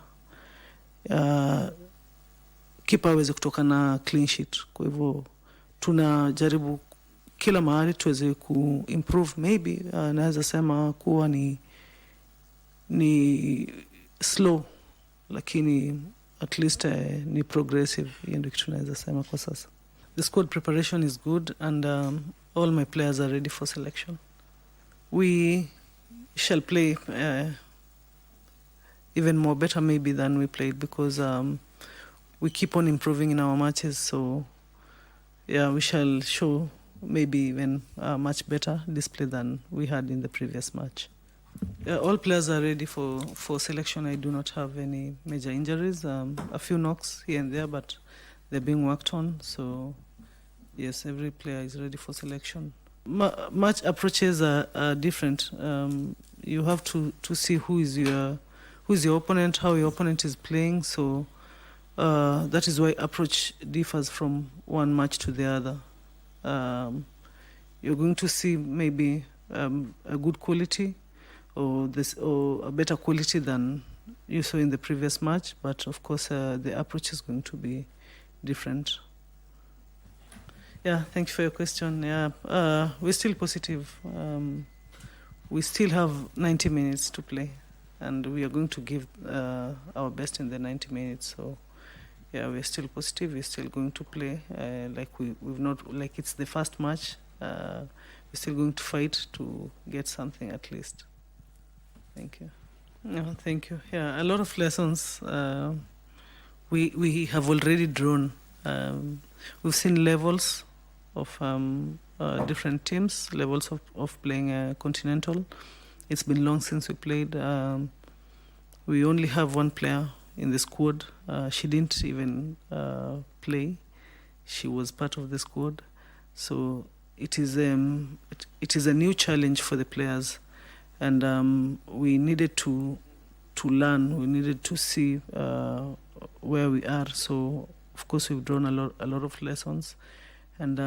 kipa aweze kutoka na clean sheet. Kwa hivyo tunajaribu kila mahali tuweze kuimprove. Maybe naweza sema kuwa ni slow, lakini at least ni progressive. Hiyo ndio kitu naweza sema kwa sasa. The squad preparation is good, and all my players are ready for selection. We shall play even more better maybe than we played, because we keep on improving in our matches. So yeah, we shall show maybe even much better display than we had in the previous match. All players are ready for selection. I do not have any major injuries, a few knocks here and there, but they're being worked on. So yes, every player is ready for selection. Match approaches are different. You have to see who is your opponent, how your opponent is playing. So that is why approach differs from one match to the other. You're going to see maybe a good quality or a better quality than you saw in the previous match, but of course the approach is going to be different. Yeah, thank you for your question. Yeah, we're still positive. We still have 90 minutes to play, and we are going to give our best in the 90 minutes. So yeah, we're still positive. We're still going to play like we've not, like it's the first match. We're still going to fight to get something at least. Thank you. No, thank you. Yeah, a lot of lessons we have already drawn. We've seen levels of different teams, levels of playing continental. It's been long since we played. We only have one player in the squad. She didn't even play. She was part of the squad. So it is a new challenge for the players, and we needed to learn. We needed to see where we are. So of course we've drawn a lot of lessons, and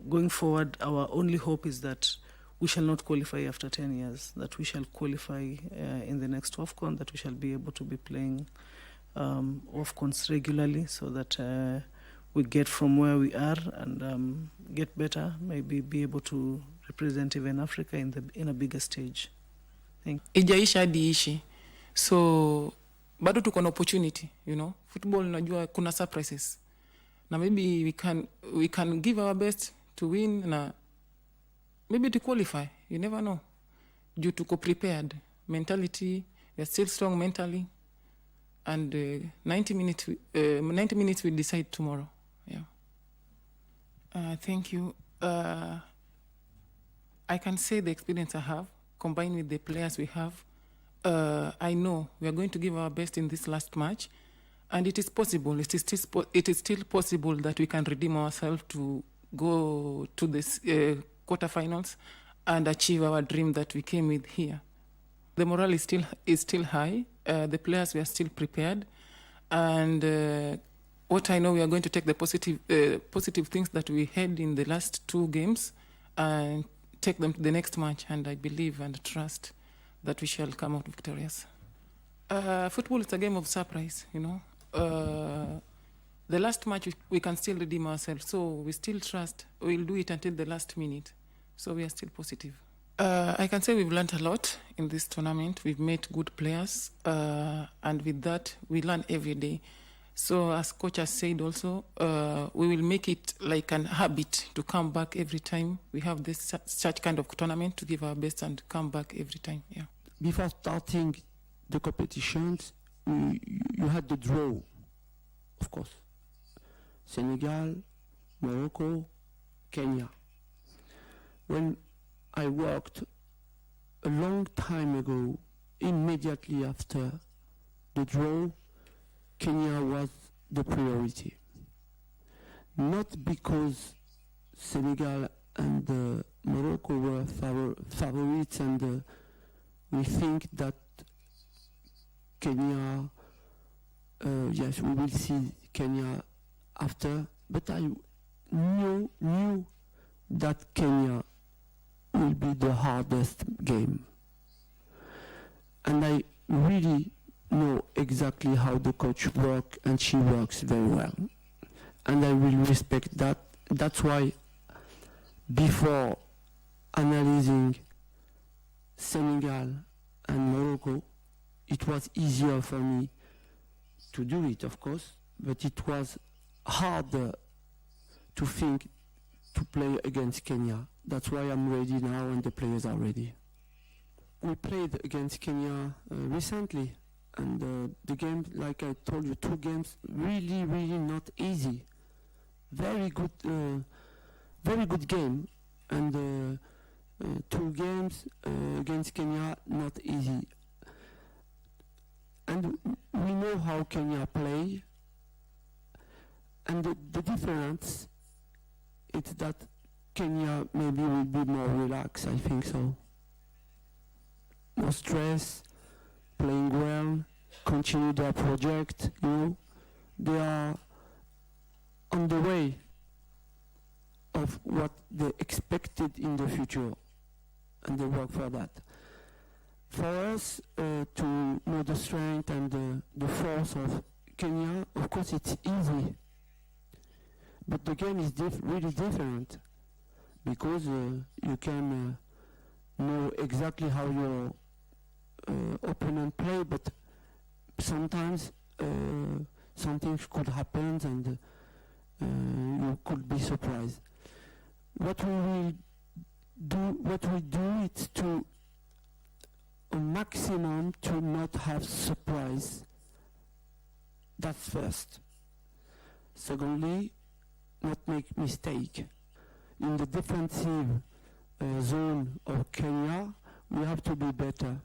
going forward, our only hope is that we shall not qualify after 10 years, that we shall qualify in the next WAFCON, that we shall be able to be playing WAFCONs regularly, so that we get from where we are and get better, maybe be able to represent even Africa in a bigger stage. Thank you. Ijaisha hadi ishi. So bado tuko na opportunity, you know. Football unajua kuna surprises. Na maybe we can give our best to win, na maybe to qualify. You never know. Due to prepared mentality, we are still strong mentally, and 90 minutes will decide tomorrow. Yeah. Thank you. I can say the experience I have combined with the players we have. I know we are going to give our best in this last match, and it is possible. It is still possible that we can redeem ourselves to go to this quarterfinals and achieve our dream that we came with here. The morale is still high. The players were still prepared, and what I know, we are going to take the positive things that we had in the last 2 games and take them to the next match. And I believe and trust that we shall come out victorious. Football is a game of surprise, you know. The last match we can still redeem ourselves, so we still trust we'll do it until the last minute. So we are still positive. I can say we've learned a lot in this tournament. We've met good players, and with that, we learn every day. So as coach has said also, we will make it like an habit to come back every time we have this such kind of tournament, to give our best and come back every time. Yeah. Before starting the competitions, you had the draw, of course. Senegal, Morocco, Kenya. When I worked a long time ago, immediately after the draw, Kenya was the priority. Not because Senegal and Morocco were favorites, and we think that Kenya, yes, we will see Kenya after, but I knew that Kenya will be the hardest game. And I really know exactly how the coach works, and she works very well. And I will respect that. That's why before analyzing Senegal and Morocco, it was easier for me to do it, of course, but it was harder to think to play against Kenya. That's why I'm ready now and the players are ready. We played against Kenya recently, and the game, like I told you, 2 games, really not easy. Very good game, and 2 games against Kenya, not easy. And we know how Kenya play, and the difference is that Kenya maybe will be more relaxed, I think so. No stress, playing well, continue their project, you know. They are on the way of what they expected in the future, and they work for that. For us to know the strength and the force of Kenya, of course it's easy, but the game is really different, because you can know exactly how your opponent play, but sometimes something could happen and you could be surprised. What we do is to a maximum to not have surprise. That's first. Secondly, not make mistake. In the defensive zone of Kenya, we have to be better.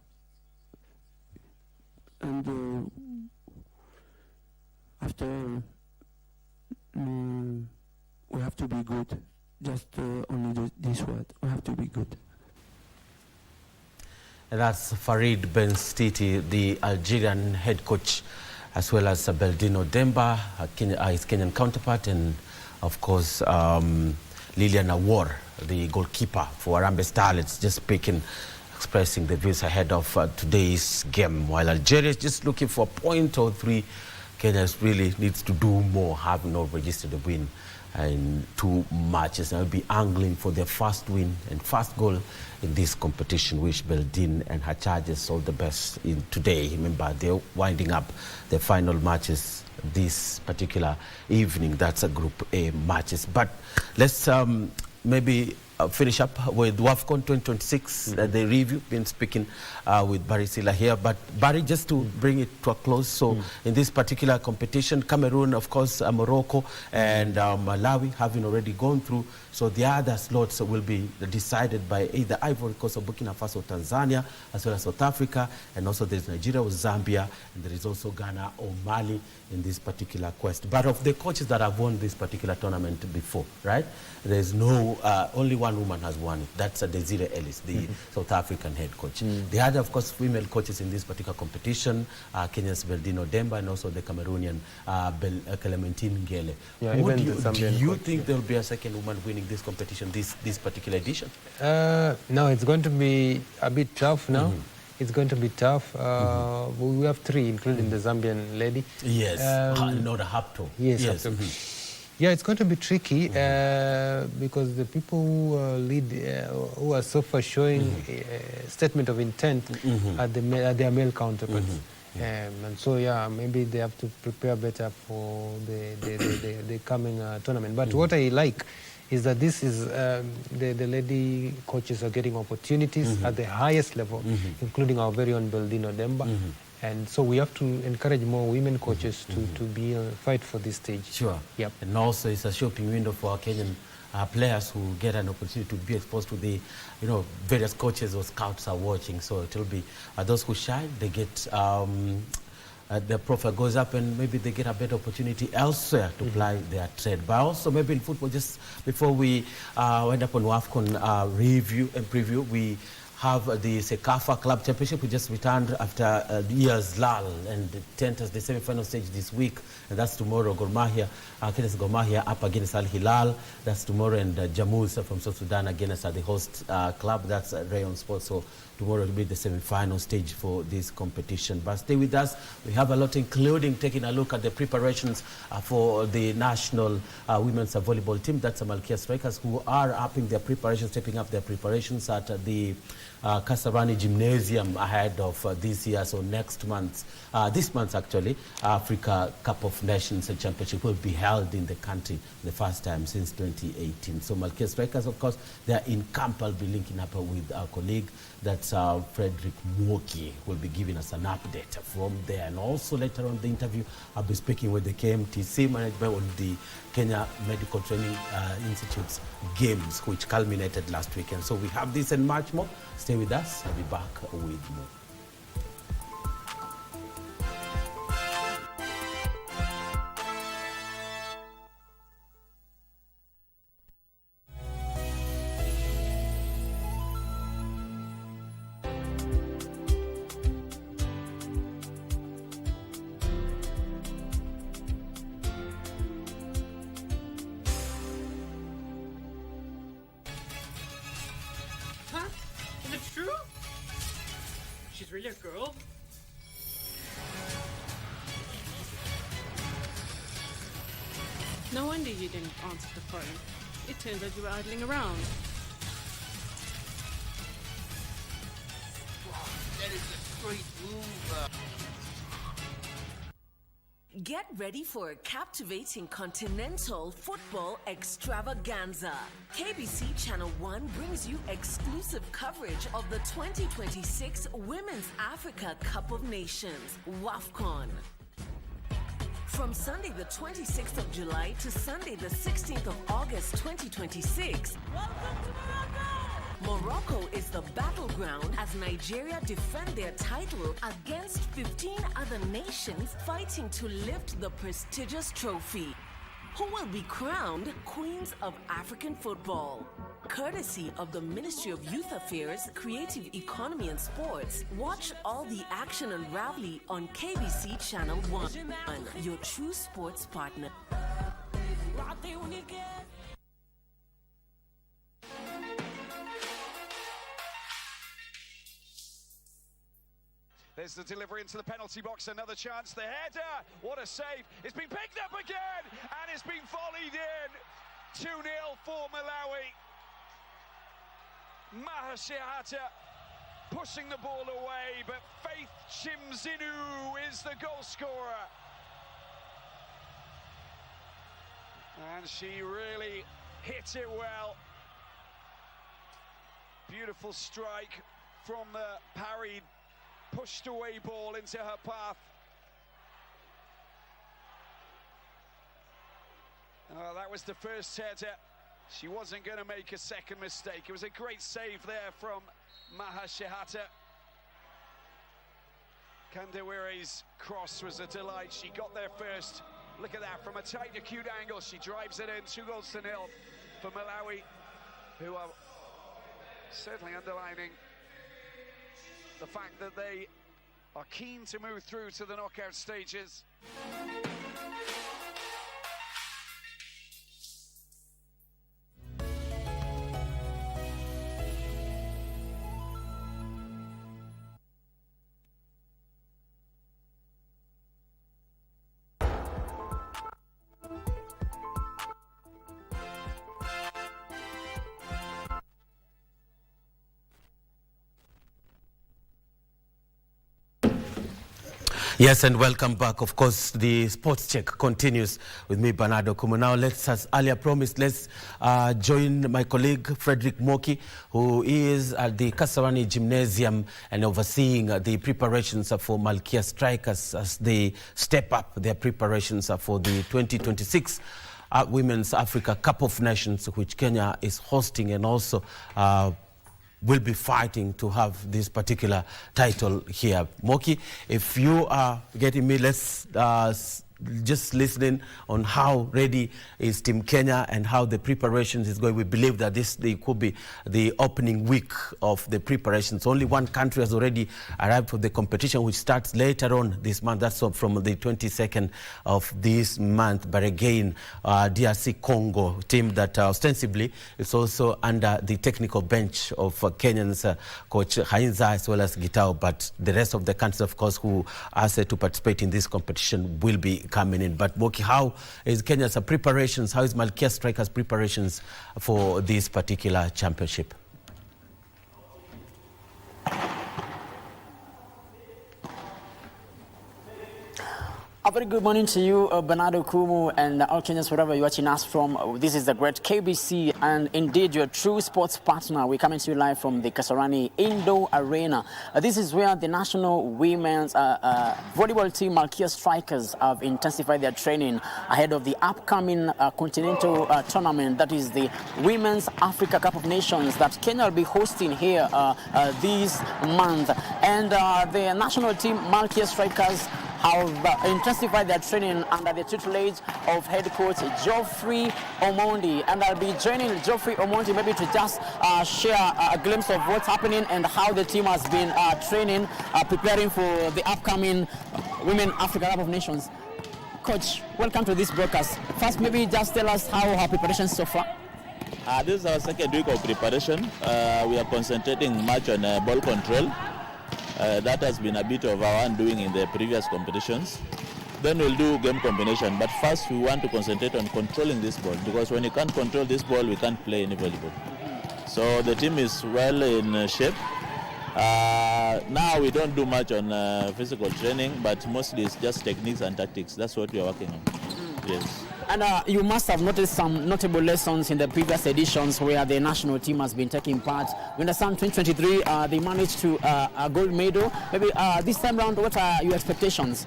And after, we have to be good. Just only this word, we have to be good. And that's Farid Ben-Stiti, the Algerian head coach, as well as Beldino Demba, his Kenyan counterpart, and of course Lilian Awar, the goalkeeper for Harambee Starlets, just speaking, expressing the views ahead of today's game. While Algeria is just looking for a point or 3, Kenya really needs to do more, having not registered a win in 2 matches. I'll be angling for their first win and first goal in this competition. Wish Beldin and her charges all the best in today. Remember, they're winding up the final matches this particular evening. That's a Group A matches. But let's maybe finish up with WAFCON 2026, the review. Been speaking with Barry Silla here. But Barry, just to bring it to a close, so in this particular competition, Cameroon, of course, Morocco and Malawi having already gone through. So the other slots will be decided by either Ivory Coast or Burkina Faso, Tanzania, as well as South Africa, and also there's Nigeria or Zambia, and there is also Ghana or Mali in this particular quest. But of the coaches that have won this particular tournament before, right, there's no, only one one woman has won it. That's Desiree Ellis, the South African head coach. The other, of course, female coaches in this particular competition, Kenya's Beldino Demba and also the Cameroonian Clementine Ngele. Yeah, do Zambian you coach, think there will be a second woman winning this competition, this particular edition? No, it's going to be a bit tough now. It's going to be tough. We have 3, including the Zambian lady. Yes, not a Hapto. Yes. Yeah, it's going to be tricky because the people who lead, who are so far showing a statement of intent are their male counterparts. And so, yeah, maybe they have to prepare better for the coming tournament. But what I like is that this is, the lady coaches are getting opportunities at the highest level, including our very own Beldino Demba. And so we have to encourage more women coaches to be fight for this stage. Sure. Yep. And also it's a shopping window for our Kenyan players who get an opportunity to be exposed to the, various coaches or scouts are watching. So it will be those who shine, they get their profile goes up and maybe they get a better opportunity elsewhere to apply their trade. But also maybe in football, just before we wind up on WAFCON review and preview, we have the Sekafa Club Championship. We just returned after years lull, and it enters the semi-final stage this week, and that's tomorrow. Gor Mahia, Kenya's Gor Mahia up against Al Hilal. That's tomorrow, and Jammus from South Sudan against the host club. That's Rayon Sports. So tomorrow will be the semi-final stage for this competition. But stay with us. We have a lot, including taking a look at the preparations for the national women's volleyball team. That's the Malkia Strikers, who are upping their preparations, stepping up their preparations at the Kasarani Gymnasium ahead of this year. So next month, this month actually, Africa Cup of Nations Championship will be held in the country the first time since 2018. So Malkia Strikers, of course, they are in camp. I'll be linking up with our colleague, that's Frederick Mwoki, will be giving us an update from there. And also later on the interview, I'll be speaking with the KMTC management on the Kenya Medical Training Institute's games, which culminated last weekend. So we have this and much more. Stay with us. I'll be back with more. Huh? Is it true? She's really a girl? No wonder you didn't answer the phone. It turns out you were idling around. That is a great move. Get ready for a captivating continental football extravaganza. KBC Channel 1 brings you exclusive coverage of the 2026 Women's Africa Cup of Nations, WAFCON. From Sunday the 26th of July to Sunday the 16th of August 2026, welcome to Morocco! Morocco is the battleground as Nigeria defend their title against 15 other nations fighting to lift the prestigious trophy. Who will be crowned Queens of African Football? Courtesy of the Ministry of Youth Affairs, Creative Economy and Sports, watch all the action unraveling on KBC Channel 1, your true sports partner. There's the delivery into the penalty box, another chance, the header, what a save, it's been picked up again, and it's been volleyed in, 2-0 for Malawi. Mahashihata pushing the ball away, but Faith Chimzinu is the goal scorer. And she really hit it well. Beautiful strike from the parried, pushed away ball into her path. Oh, that was the first header. She wasn't going to make a second mistake. It was a great save there from Mahashihata. Kandawire's cross was a delight. She got there first. Look at that, from a tight, acute angle. She drives it in, 2-0 for Malawi. who are certainly underlining the fact that they are keen to move through to the knockout stages. Yes, and welcome back. Of course, the sports check continues with me, Bernard Okumu. Now, as earlier promised, let's join my colleague, Frederick Moki, who is at the Kasarani Gymnasium and overseeing the preparations for Malkia Strikers as they step up their preparations for the 2026 Women's Africa Cup of Nations, which Kenya is hosting, and also will be fighting to have this particular title here. Moki, if you are getting me, let's just listening on how ready is Team Kenya and how the preparations is going. We believe that this could be the opening week of the preparations. Only one country has already arrived for the competition, which starts later on this month. That's from the 22nd of this month. But again, DRC Congo, team that ostensibly is also under the technical bench of Kenyans coach Hainza as well as Gitao. But the rest of the countries, of course, who are set to participate in this competition will be coming in. But Moki, how is Kenya's preparations? How is Malkia Strikers' preparations for this particular championship? A very good morning to you, Bernard Okumu, and all Kenyans, wherever you're watching us from. This is the great KBC, and indeed your true sports partner. We're coming to you live from the Kasarani Indoor Arena. This is where the national women's volleyball team, Malkia Strikers, have intensified their training ahead of the upcoming continental tournament. That is the Women's Africa Cup of Nations that Kenya will be hosting here this month. And the national team, Malkia Strikers, have intensified their training under the tutelage of head coach Geoffrey Omondi. And I'll be joining Geoffrey Omondi maybe to just share a glimpse of what's happening and how the team has been training, preparing for the upcoming Women Africa Cup of Nations. Coach, welcome to this broadcast. First, maybe just tell us how our preparations so far. This is our second week of preparation. We are concentrating much on ball control. That has been a bit of our undoing in the previous competitions. Then we'll do game combination, but first we want to concentrate on controlling this ball, because when you can't control this ball, we can't play any volleyball. So the team is well in shape. Now we don't do much on physical training, but mostly it's just techniques and tactics. That's what we are working on. Yes. And you must have noticed some notable lessons in the previous editions where the national team has been taking part. We understand 2023, they managed to a gold medal. Maybe this time around, what are your expectations?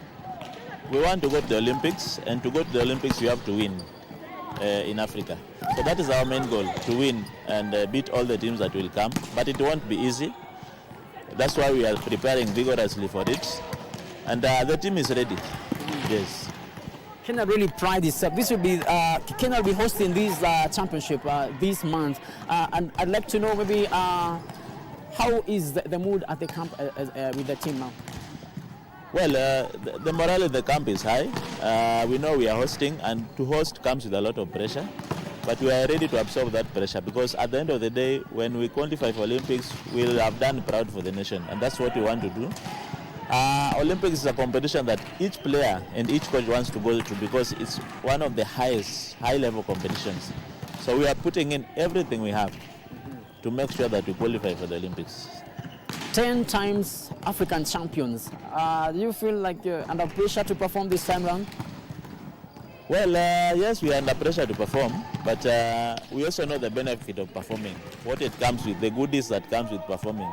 We want to go to the Olympics, and to go to the Olympics, you have to win in Africa. So that is our main goal, to win and beat all the teams that will come. But it won't be easy. That's why we are preparing vigorously for it. And the team is ready. Yes. Kenya really pride itself. This will be Kenya will be hosting this championship this month, and I'd like to know maybe how is the mood at the camp with the team now? Well, the morale in the camp is high. We know we are hosting, and to host comes with a lot of pressure, but we are ready to absorb that pressure, because at the end of the day, when we qualify for Olympics, we'll have done proud for the nation, and that's what we want to do. Olympics is a competition that each player and each coach wants to go to, because it's one of the high-level competitions. So we are putting in everything we have to make sure that we qualify for the Olympics. 10 times African champions. Do you feel like you're under pressure to perform this time around? Well, yes, we are under pressure to perform, but we also know the benefit of performing, what it comes with, the goodies that comes with performing.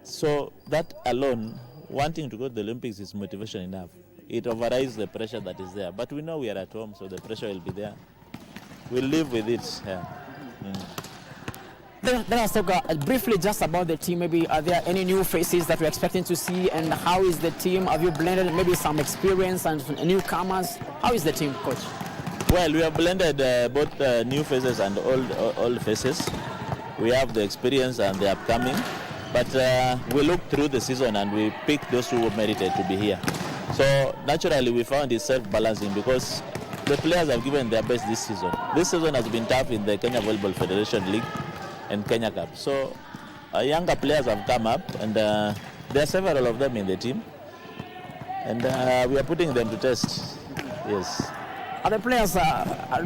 So that alone, wanting to go to the Olympics is motivation enough. It overrides the pressure that is there. But we know we are at home, so the pressure will be there. We'll live with it. Yeah. Let us talk briefly just about the team. Maybe are there any new faces that we're expecting to see, and how is the team? Have you blended maybe some experience and newcomers? How is the team, coach? Well, we have blended both new faces and old faces. We have the experience and the upcoming, but we look through the season and we pick those who merited to be here. So naturally we found it self-balancing because the players have given their best this season. This season has been tough in the Kenya Volleyball Federation League and Kenya Cup. So younger players have come up, and there are several of them in the team, and we are putting them to test. Yes. Are the players,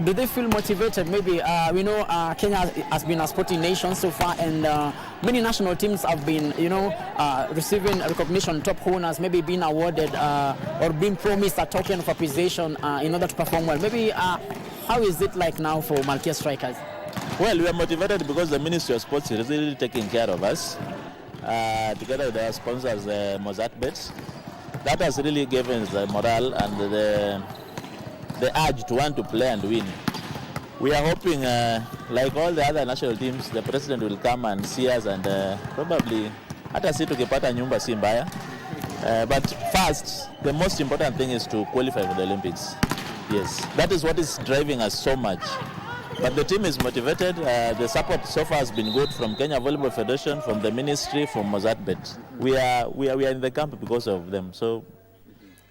do they feel motivated? Maybe, we know Kenya has been a sporting nation so far, and many national teams have been, receiving recognition, top honors, maybe being awarded or being promised a token of appreciation in order to perform well. Maybe, how is it like now for Malkia Strikers? Well, we are motivated because the Ministry of Sports is really taking care of us, together with our sponsors, Mozart Bets. That has really given us the morale and the urge to want to play and win. We are hoping, like all the other national teams, the president will come and see us, and probably hata si tukipata nyumba si mbaya. But first, the most important thing is to qualify for the Olympics. Yes, that is what is driving us so much. But the team is motivated. The support so far has been good from Kenya Volleyball Federation, from the ministry, from Mozart Bet. We are in the camp because of them. So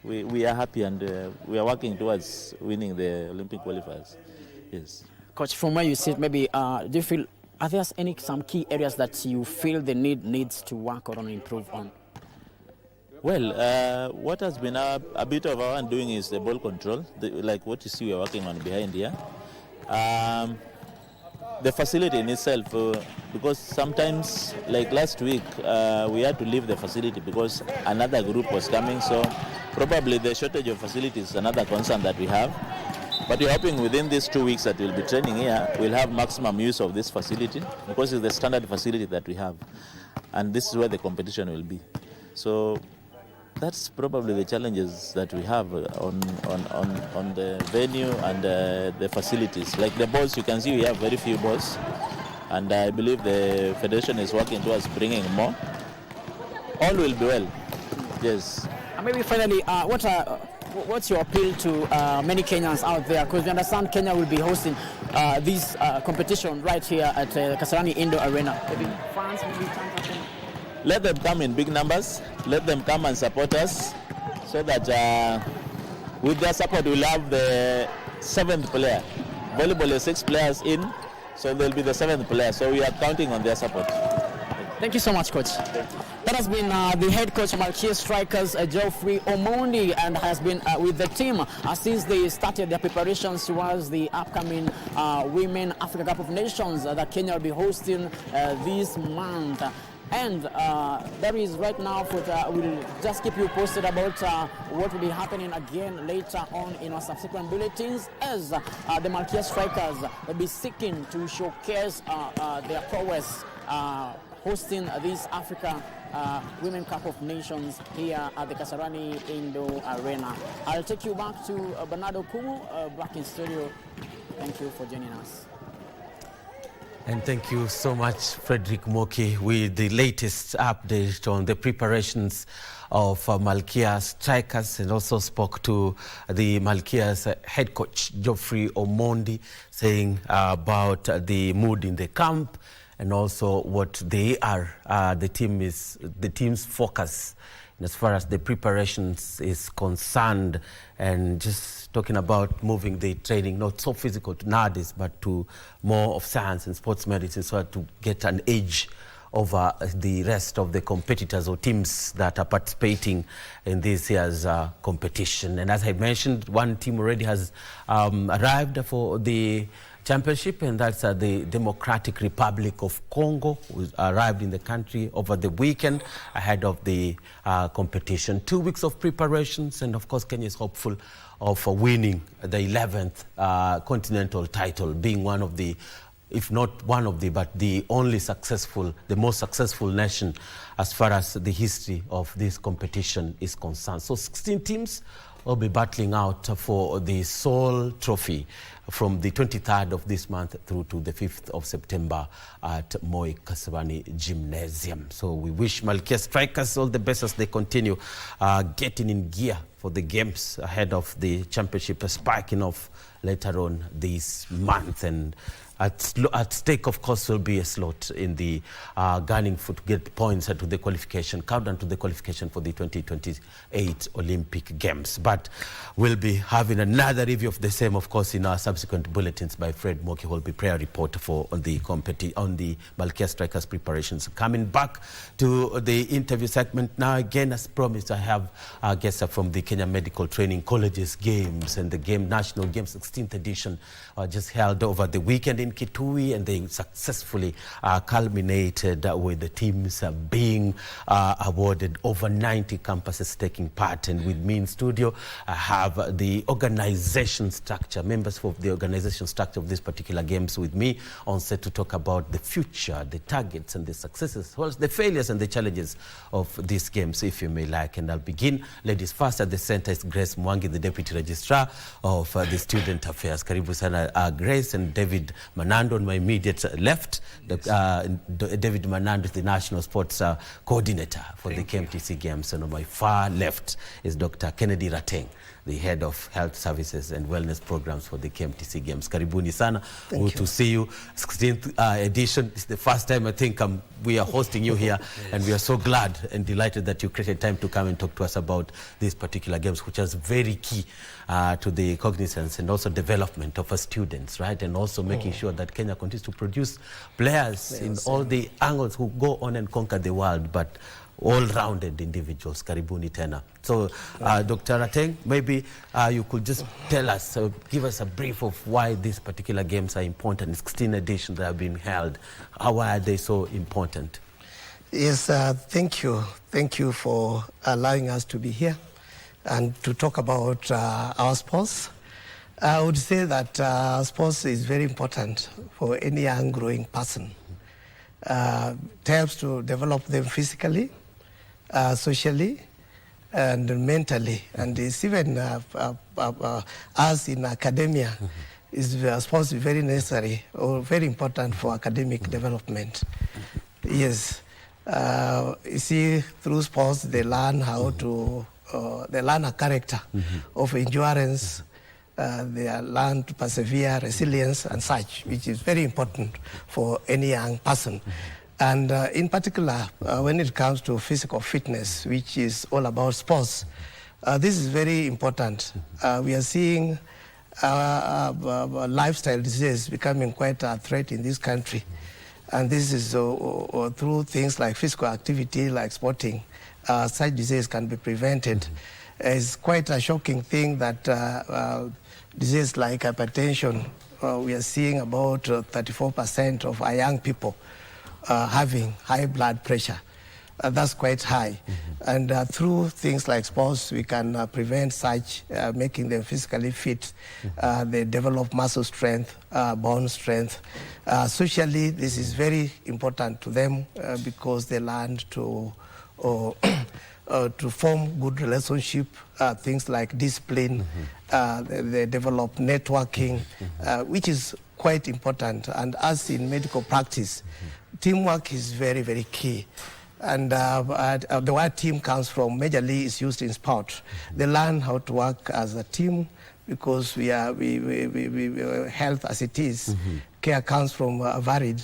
we are happy, and we are working towards winning the Olympic qualifiers. Yes. Coach, from where you sit, maybe do you feel, are there some key areas that you feel the needs to work on and improve on? Well, what has been a bit of our undoing is the ball control, like what you see we are working on behind here. The facility in itself, because sometimes, like last week, we had to leave the facility because another group was coming, so probably the shortage of facilities is another concern that we have. But we're hoping within these 2 weeks that we'll be training here, we'll have maximum use of this facility because it's the standard facility that we have. And this is where the competition will be. So that's probably the challenges that we have on the venue and the facilities. Like the balls, you can see we have very few balls. And I believe the Federation is working towards bringing more. All will be well. Yes. And maybe finally, what's your appeal to many Kenyans out there? Because we understand Kenya will be hosting this competition right here at Kasarani Indoor Arena. Maybe fans will be let them come in big numbers. Let them come and support us so that with their support we'll have the 7th player. Volleyball is 6 players in, so they'll be the 7th player. So we are counting on their support. Thank you so much, Coach. That has been the head coach of Malkia Strikers, Geoffrey Omondi, and has been with the team since they started their preparations towards the upcoming Women Africa Cup of Nations that Kenya will be hosting this month. And that is right now, we'll just keep you posted about what will be happening again later on in our subsequent bulletins, as the Malkia Strikers will be seeking to showcase their prowess hosting this Africa Women Cup of Nations here at the Kasarani Indoor Arena. I'll take you back to Bernardo Okumu, back in studio. Thank you for joining us. And thank you so much, Frederick Moki, with the latest update on the preparations of Malkia Strikers, and also spoke to the Malkia's head coach, Geoffrey Omondi, saying about the mood in the camp and also what they are, the team's focus as far as the preparations is concerned, and just talking about moving the training not so physical nowadays, but to more of science and sports medicine, so to get an edge over the rest of the competitors or teams that are participating in this year's competition. And as I mentioned, one team already has arrived for the championship, and that's the Democratic Republic of Congo, who arrived in the country over the weekend ahead of the competition. 2 weeks of preparations, and of course Kenya is hopeful of winning the 11th continental title, being one of the, if not one of the, but the only successful, the most successful nation as far as the history of this competition is concerned. So 16 teams will be battling out for the sole trophy from the 23rd of this month through to the 5th of September at Moi Kasarani Gymnasium. So we wish Malkia Strikers all the best as they continue getting in gear for the games ahead of the championship spiking off later on this month. And at stake, of course, will be a slot in the gunning for to get points to the qualification, countdown to the qualification for the 2028 Olympic Games. But we'll be having another review of the same, of course, in our subsequent bulletins by Fred Moki, who will be prayer report on the Malkia Strikers preparations. Coming back to the interview segment now, again, as promised, I have our guests from the Kenya Medical Training Colleges Games, and the National Games 16th edition just held over the weekend in Kitui, and they successfully culminated with the teams being awarded over 90 campuses taking part. And with me in studio, I have the organization structure, members of the organization structure of this particular games with me on set to talk about the future, the targets and the successes, as well as the failures and the challenges of these games, if you may like. And I'll begin, ladies first. At the center is Grace Mwangi, the Deputy Registrar of the Student Affairs. Karibu sana, Grace. And David Manando on my immediate left. Yes. David Manando is the National Sports Coordinator for the KMTC Games. And on my far left is Dr. Kennedy Rateng, the Head of Health Services and Wellness Programs for the KMTC Games. Karibuni sana. Good to see you. 16th edition. It's the first time I think we are hosting you here. Yes. And we are so glad and delighted that you created time to come and talk to us about these particular games, which is very key to the cognizance and also development of our students, right? And also making sure that Kenya continues to produce players in all the angles who go on and conquer the world, but all-rounded individuals. Karibuni tena. So, Dr. Rateng, maybe you could just tell us, give us a brief of why these particular games are important. 16 editions that have been held. Why are they so important? Yes, thank you. Thank you for allowing us to be here and to talk about our sports. I would say that sports is very important for any young growing person. It helps to develop them physically, socially, and mentally. And it's even us in academia, sports is very necessary or very important for academic development. Yes. You see, through sports, they learn how to, they learn a character of endurance, they learn to persevere, resilience, and such, which is very important for any young person. And in particular, when it comes to physical fitness, which is all about sports, this is very important. We are seeing lifestyle disease becoming quite a threat in this country. And this is through things like physical activity, like sporting, such disease can be prevented. It's quite a shocking thing that disease like hypertension, we are seeing about 34% of our young people having high blood pressure. That's quite high. And through things like sports, we can prevent such, making them physically fit. They develop muscle strength, bone strength. Socially, this is very important to them because they learn to form good relationship, things like discipline. They develop networking, which is quite important. And as in medical practice, teamwork is very, very key. And the word team comes from majorly is used in sport. They learn how to work as a team because we health as it is. Care comes from a varied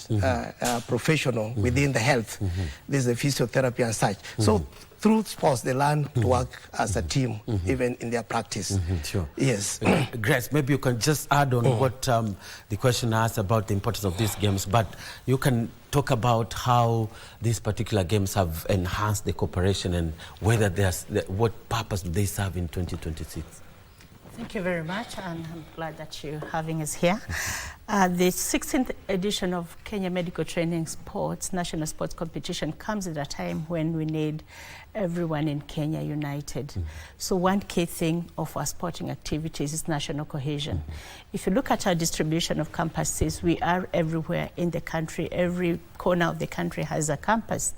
professional within the health. There's a physiotherapy and such. So through sports, they learn to work as a team, even in their practice. Sure. Yes. Grace, maybe you can just add on what the question asked about the importance of these games, but you can talk about how these particular games have enhanced the cooperation and whether there's what purpose do they serve in 2026. Thank you very much, and I'm glad that you're having us here. The 16th edition of Kenya Medical Training Sports National Sports Competition comes at a time when we need everyone in Kenya united. So one key thing of our sporting activities is national cohesion. If you look at our distribution of campuses, we are everywhere in the country. Every corner of the country has a campus.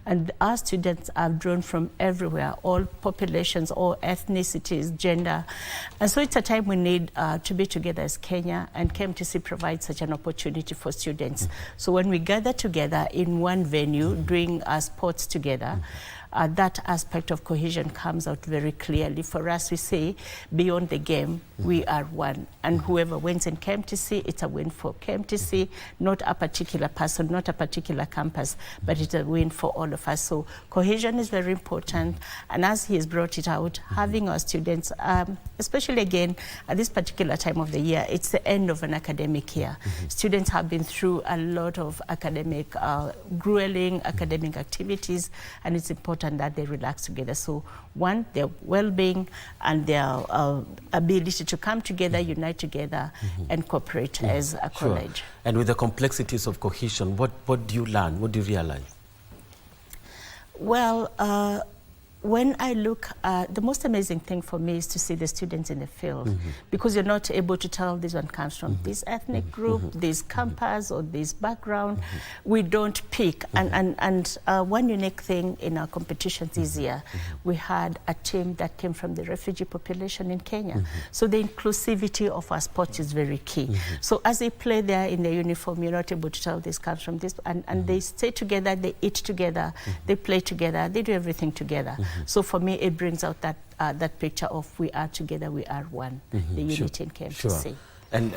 And our students are drawn from everywhere, all populations, all ethnicities, gender. And so it's a time we need to be together as Kenya, and KMTC provides such an opportunity for students. So when we gather together in one venue, doing our sports together, that aspect of cohesion comes out very clearly. For us, we say, beyond the game, we are one. And whoever wins in KMTC, it's a win for KMTC, not a particular person, not a particular campus, but it's a win for all of us. So cohesion is very important. And as he has brought it out, having our students, especially again, at this particular time of the year, it's the end of an academic year. Students have been through a lot of academic, grueling academic activities, and it's important that they relax together. So one, their well-being and their ability to come together, unite together, and cooperate as a college. And with the complexities of cohesion, what do you learn? What do you realize? Well, when I look, the most amazing thing for me is to see the students in the field, because you're not able to tell this one comes from this ethnic group, this campus, or this background. We don't pick. And one unique thing in our competitions this year, we had a team that came from the refugee population in Kenya. So the inclusivity of our sports is very key. So as they play there in their uniform, you're not able to tell this comes from this, and they stay together, they eat together, they play together, they do everything together. So for me, it brings out that that picture of we are together, we are one, the unity in KMTC. And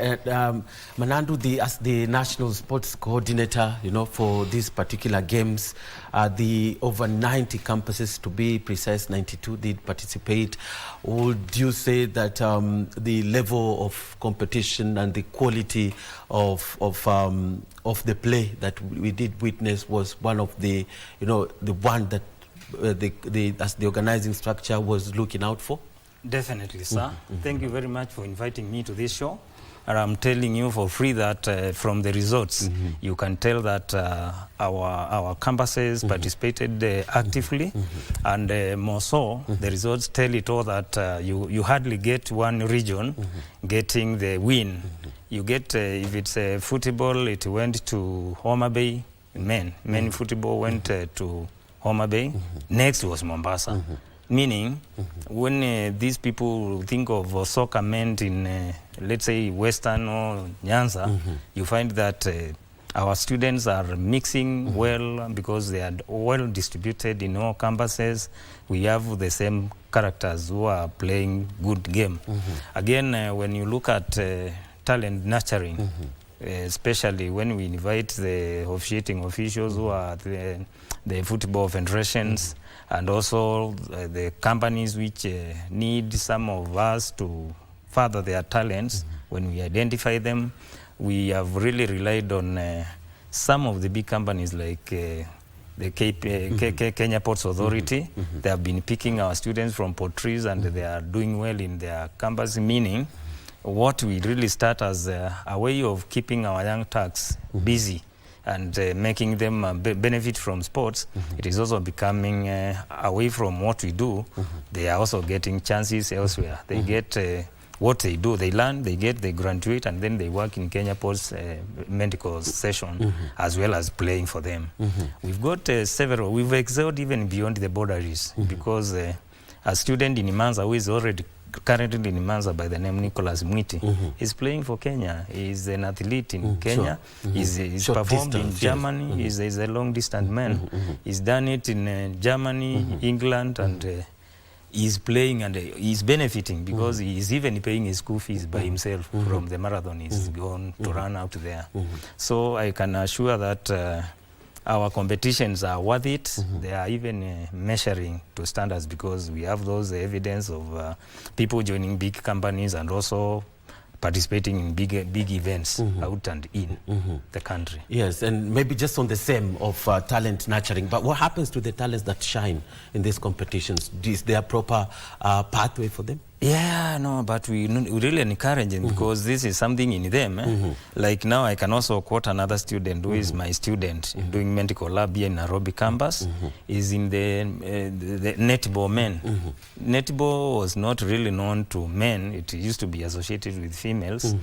Manandu, as the national sports coordinator, you know, for these particular games, the over 90 campuses, to be precise, 92 did participate. Would you say that the level of competition and the quality of the play that we did witness was one of the, you know, the one that as the organizing structure was looking out for? Definitely, sir. Thank you very much for inviting me to this show. And I'm telling you for free that from the results, you can tell that our campuses participated actively, and more so, the results tell it all that you hardly get one region getting the win. You get, if it's football, it went to Homa Bay, men football went to Homa Bay. Next was Mombasa. Meaning, when these people think of soccer meant in, let's say, Western or Nyanza, you find that our students are mixing well because they are well distributed in all campuses. We have the same characters who are playing good game. Again, when you look at talent nurturing, especially when we invite the officiating officials who are the football federations, and also the companies which need some of us to further their talents. When we identify them, we have really relied on some of the big companies like the Kenya Ports Authority. They have been picking our students from Portrees, and they are doing well in their campus, meaning what we really start as a way of keeping our young Turks busy and making them benefit from sports. It is also becoming away from what we do. They are also getting chances elsewhere. They get what they do, they learn, they graduate, and then they work in Kenya Post medical session, as well as playing for them. We've got several, we've excelled even beyond the boundaries, because a student in Imanza who is already currently in Imanza by the name Nicholas Mwiti is playing for Kenya. He's an athlete in Kenya. He's performed in Germany. He's a long distance man. He's done it in Germany, England, and he's playing, and he's benefiting because he's even paying his school fees by himself from the marathon he's gone to run out there. So I can assure that our competitions are worth it. They are even measuring to standards, because we have those evidence of people joining big companies and also participating in big events out and in the country. Yes, and maybe just on the same of talent nurturing, but what happens to the talents that shine in these competitions? Is there a proper pathway for them? Yeah, no, but we really encourage them because this is something in them. Like now I can also quote another student who is my student doing medical lab here in Nairobi campus, is in the netball men. Netball was not really known to men. It used to be associated with females.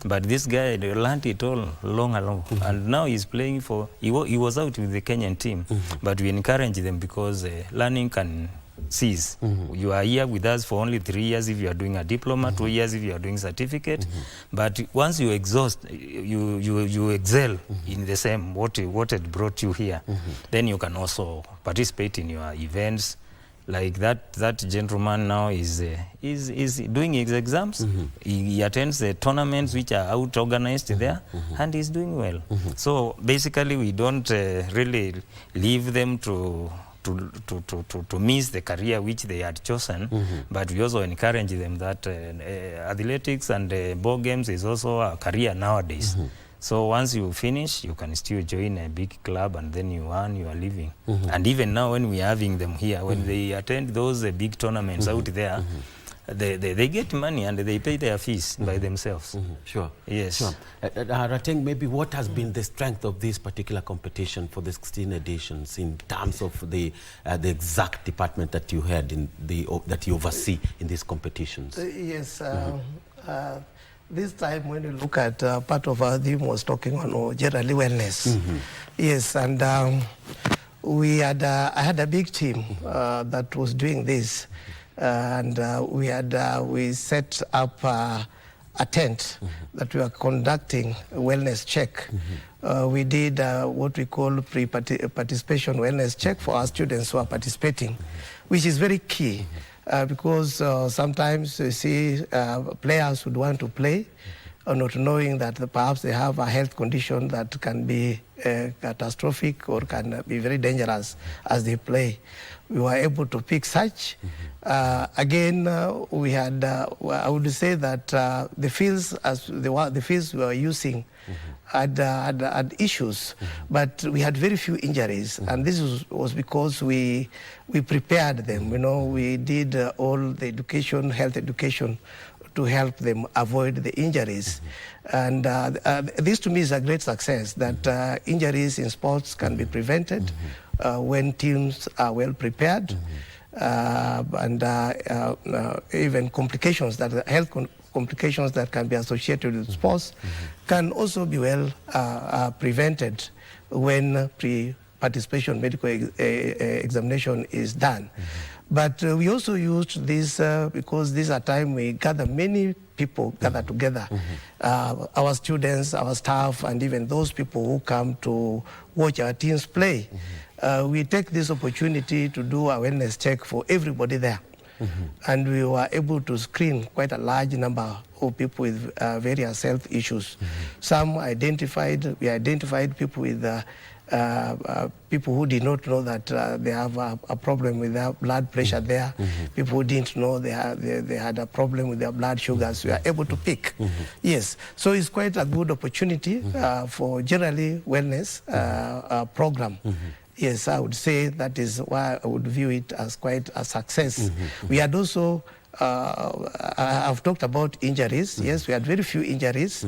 But this guy learned it all long ago. And now he's playing for, he was out with the Kenyan team. But we encourage them because learning can cease. You are here with us for only 3 years if you are doing a diploma, 2 years if you are doing certificate. But once you exhaust, you excel in the same, what had brought you here, then you can also participate in your events. Like that gentleman now is doing his exams. He attends the tournaments which are out organized there, and he's doing well. So basically, we don't really leave them to miss the career which they had chosen, but we also encourage them that athletics and ball games is also a career nowadays. So once you finish, you can still join a big club and then you earn your living. And even now when we are having them here, when they attend those big tournaments out there, they get money and they pay their fees by themselves. Sure. Yes. Sure. Rateng, maybe what has been the strength of this particular competition for the 16 editions in terms of the exact department that you had in that you oversee in these competitions? Yes. This time when you look at part of our theme was talking on generally wellness. Yes, and I had a big team that was doing this. And we set up a tent that we were conducting a wellness check. We did what we call pre-participation wellness check for our students who are participating, which is very key because sometimes you see players would want to play, not knowing that perhaps they have a health condition that can be catastrophic or can be very dangerous as they play. We were able to pick such. Again, we had, I would say that the fields, the fields we were using had issues, but we had very few injuries, and this was because we prepared them. You know, we did all the education, health education, to help them avoid the injuries. And this to me is a great success, that injuries in sports can be prevented when teams are well prepared, and even complications, that health complications that can be associated with sports can also be well prevented when pre-participation medical examination is done. But we also used this because this is a time we gather many people gather together, our students, our staff, and even those people who come to watch our teams play. We take this opportunity to do a wellness check for everybody there. And we were able to screen quite a large number of people with various health issues. We identified people with people who did not know that they have a problem with their blood pressure there. People who didn't know they had a problem with their blood sugars. We are able to pick. Yes, so it's quite a good opportunity for generally wellness program. Yes, I would say that is why I would view it as quite a success. We had also, I've talked about injuries. Yes, we had very few injuries,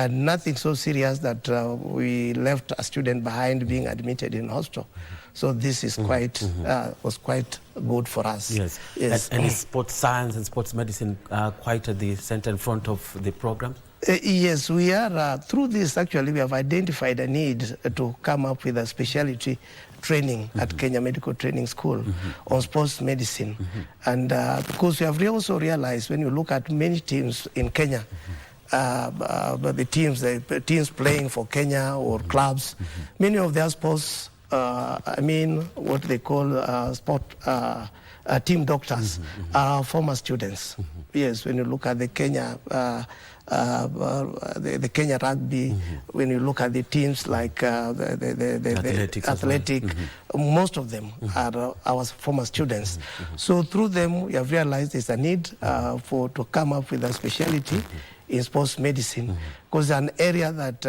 nothing so serious that we left a student behind being admitted in hospital. So this is quite, was quite good for us. Yes. Yes. And is sports science and sports medicine quite at the center and front of the program? Yes, we are. Through this, actually, we have identified a need to come up with a specialty training at Kenya Medical Training School on sports medicine. And because we have also realized when you look at many teams in Kenya, the teams playing for Kenya or clubs, many of their sports, what they call team doctors are former students. Yes, when you look at the Kenya, the Kenya rugby, when you look at the teams like the athletic, most of them are our former students. So through them, we have realized there's a need to come up with a specialty in sports medicine, because an area that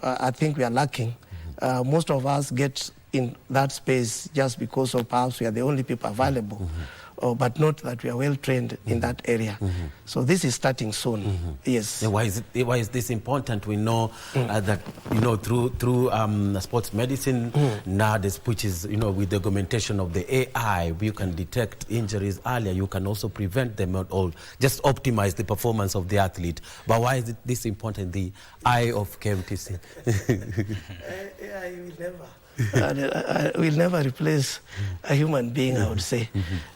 I think we are lacking. Most of us get in that space just because of perhaps we are the only people available. but not that we are well trained in that area. So this is starting soon. Yes. And why is this important? We know that through sports medicine nowadays, which is with the augmentation of the AI, you can detect injuries earlier. You can also prevent them at all. Just optimize the performance of the athlete. But why is this important in the eye of KMTC? AI will never replace a human being, I would say.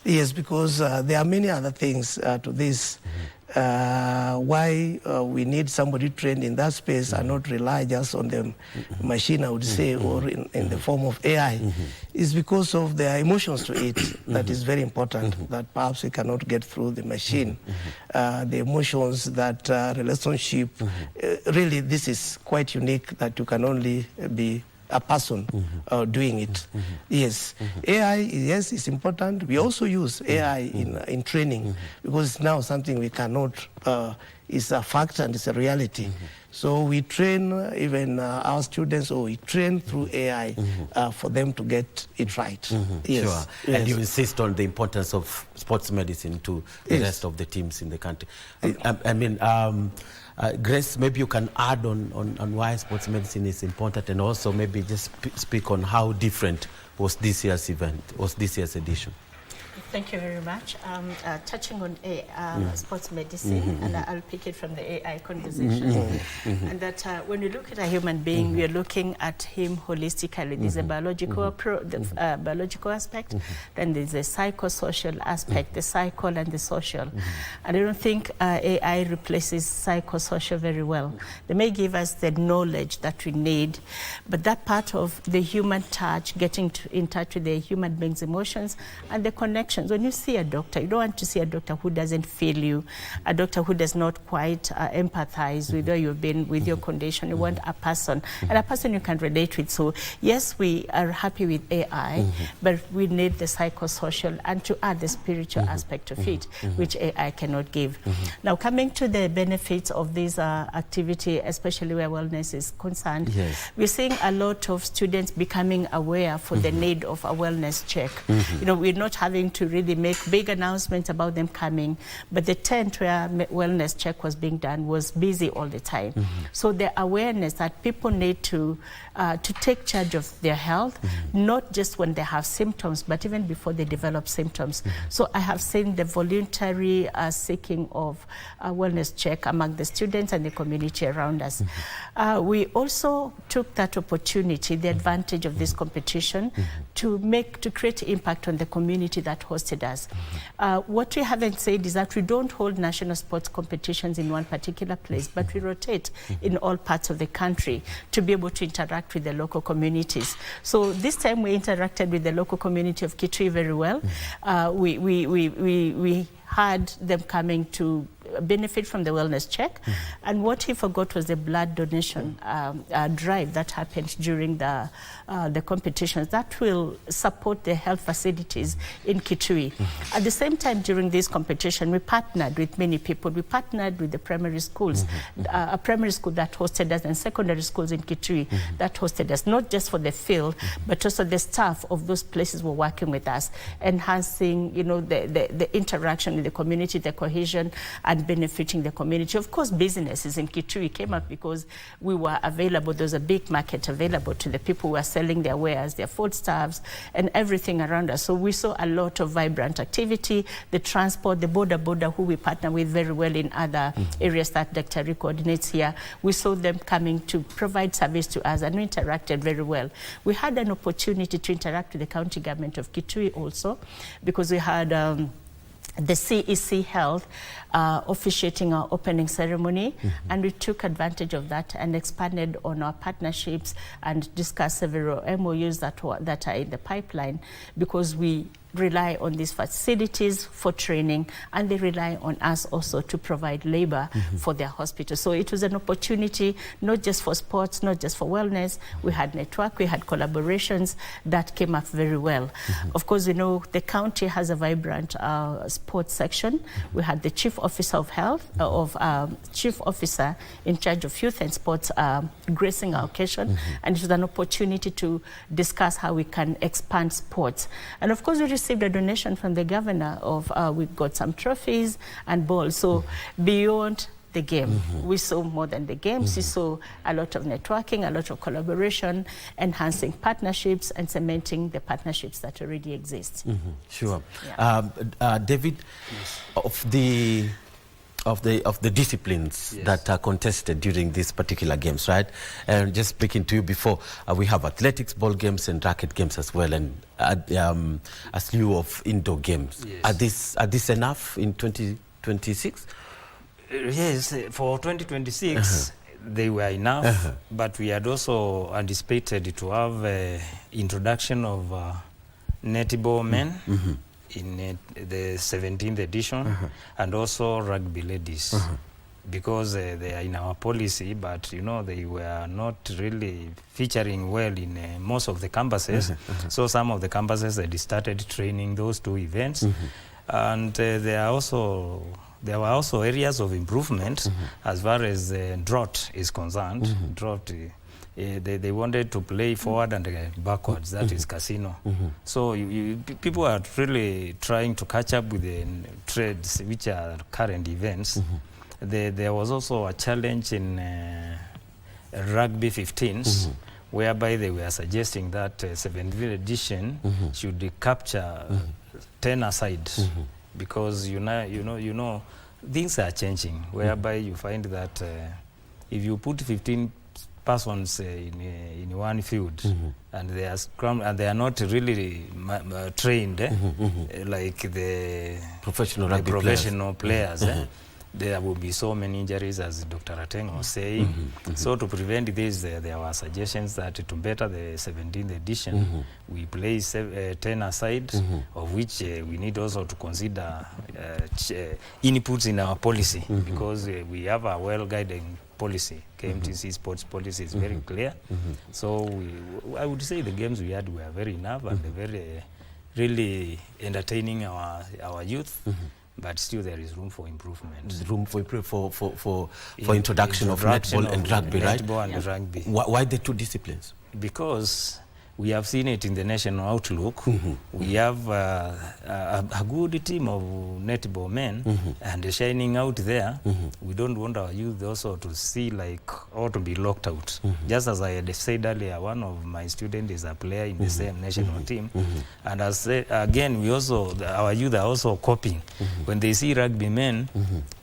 Yes, because there are many other things to this. Why we need somebody trained in that space and not rely just on the machine, I would say, or in the form of AI, is because of their emotions to it. That is very important, that perhaps we cannot get through the machine. The emotions, that relationship, really this is quite unique, that you can only be a person doing it. Yes, AI, yes, is important. We also use AI in training because it's now something we cannot, it's a fact and it's a reality. So we train even our students, or we train through AI for them to get it right. Yes. Sure. Yes. And you insist on the importance of sports medicine to the rest of the teams in the country. Grace, maybe you can add on why sports medicine is important, and also maybe just speak on how different was this year's event, was this year's edition. Thank you very much. Touching on sports medicine, and I'll pick it from the AI conversation. And that when you look at a human being, we are looking at him holistically. There's a biological, biological aspect, then there's a psychosocial aspect, the psycho and the social. And I don't think AI replaces psychosocial very well. They may give us the knowledge that we need, but that part of the human touch, getting in touch with the human being's emotions and the connections. When you see a doctor, you don't want to see a doctor who doesn't feel you, a doctor who does not quite empathize with where you've been, with your condition. You want a person, and a person you can relate with. So yes, we are happy with AI, but we need the psychosocial and to add the spiritual aspect of it, which AI cannot give. Now, coming to the benefits of this activity, especially where wellness is concerned, we're seeing a lot of students becoming aware for the need of a wellness check. We're not having to really make big announcements about them coming, but the tent where wellness check was being done was busy all the time. So the awareness that people need to take charge of their health, not just when they have symptoms, but even before they develop symptoms. So I have seen the voluntary seeking of a wellness check among the students and the community around us. We also took that opportunity, the advantage of this competition, to create impact on the community that hosted us. What we haven't said is that we don't hold national sports competitions in one particular place, but we rotate in all parts of the country to be able to interact with the local communities. So this time we interacted with the local community of Kitui very well. We had them coming to benefit from the wellness check. And what he forgot was the blood donation drive that happened during the competitions. That will support the health facilities in Kitui. At the same time, during this competition, we partnered with many people. We partnered with the primary schools, a primary school that hosted us, and secondary schools in Kitui that hosted us, not just for the field, but also the staff of those places were working with us, enhancing, the interaction with the community, the cohesion, and benefiting the community. Of course, businesses in Kitui came up because we were available. There was a big market available to the people who were selling their wares, their foodstuffs, and everything around us. So we saw a lot of vibrant activity. The transport, the border who we partner with very well in other areas that Dr. Rick coordinates here, we saw them coming to provide service to us, and we interacted very well. We had an opportunity to interact with the county government of Kitui also, because we had the CEC Health officiating our opening ceremony, and we took advantage of that and expanded on our partnerships and discussed several MOUs that are in the pipeline, because we rely on these facilities for training, and they rely on us also to provide labor for their hospitals. So it was an opportunity, not just for sports, not just for wellness. We had network, we had collaborations that came up very well. Of course, the county has a vibrant sports section. We had the Chief Officer of Health, Chief Officer in charge of youth and sports gracing our occasion, and it was an opportunity to discuss how we can expand sports. And of course, we received a donation from the governor of, we got some trophies and balls. So beyond the game, we saw more than the games. We saw a lot of networking, a lot of collaboration, enhancing partnerships and cementing the partnerships that already exist. Sure. Yeah. David, of the disciplines that are contested during these particular games, right? And just speaking to you before, we have athletics, ball games, and racket games as well, and a slew of indoor games. Yes. Are this enough in 2026? Yes, for 2026, they were enough, but we had also anticipated to have introduction of netball men in the 17th edition, and also rugby ladies, because they are in our policy, but you know, they were not really featuring well in most of the campuses. So some of the campuses had started training those two events, and there were also areas of improvement as far as drought is concerned. Drought, they wanted to play forward and backwards, that is casino. So people are really trying to catch up with the trades which are current events. There was also a challenge in rugby 15s, whereby they were suggesting that 17th edition should capture 10 aside. Because you know, things are changing, whereby you find that if you put 15 persons in one field and they are not really trained like the professional players, there will be so many injuries, as Dr. Ateng was saying. So to prevent this, there were suggestions that to better the 17th edition, we place 10 aside, of which we need also to consider inputs in our policy, because we have a well-guided policy. KMTC sports policy is very clear. So I would say the games we had were very enough and very really entertaining our youth. But still, there is room for improvement. There's room for introduction of netball and rugby, right? Netball and rugby. Why the two disciplines? Because we have seen it in the national outlook. We have a good team of netball men, and they're shining out there. We don't want our youth also to see or to be locked out. Just as I had said earlier, one of my students is a player in the same national team. And as again, our youth are also coping. When they see rugby men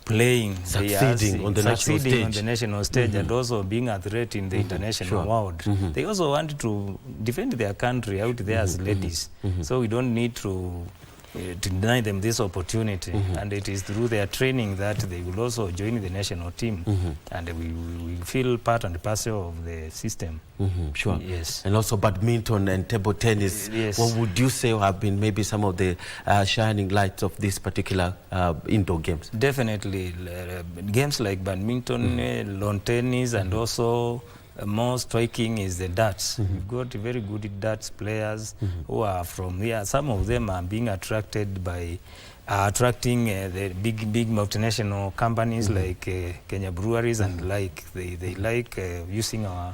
playing, succeeding on the national stage, and also being a threat in the international world. They also want to defend their country out there as ladies. So we don't need to deny them this opportunity, and it is through their training that they will also join the national team, and we feel part and parcel of the system. Sure. Yes. And also badminton and table tennis. Yes. What would you say have been maybe some of the shining lights of this particular indoor games? Definitely, games like badminton, lawn tennis, and also more striking is the darts. We've got very good darts players who are from here. Some of them are being attracted by attracting the big multinational companies like Kenya Breweries and like. They like using our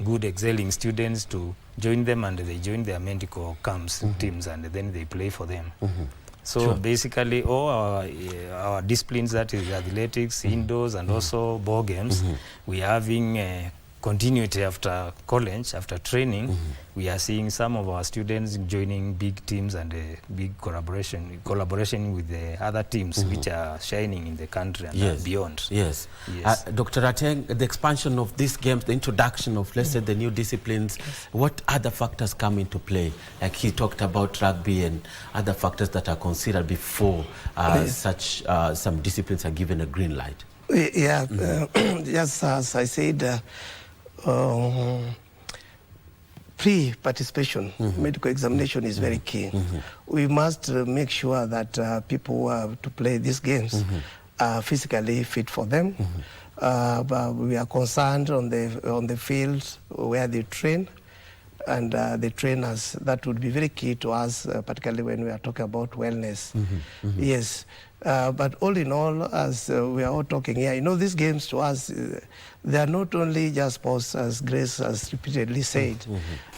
good excelling students to join them, and they join their medical camps teams, and then they play for them. So basically all our disciplines, that is athletics, indoors, and also ball games, we are having continuity after college, after training. We are seeing some of our students joining big teams and big collaboration with the other teams which are shining in the country and beyond. Yes. Dr. Ateng, the expansion of these games, the introduction of, let's say, the new disciplines, what other factors come into play? Like he talked about rugby and other factors that are considered before such some disciplines are given a green light. Yeah, just as I said, pre-participation, medical examination is very key. We must make sure that people who have to play these games are physically fit for them. But we are concerned on the field where they train. and the trainers. That would be very key to us, particularly when we are talking about wellness. Yes. But all in all, as we are all talking here, you know, these games to us, they are not only just sports, as Grace has repeatedly said.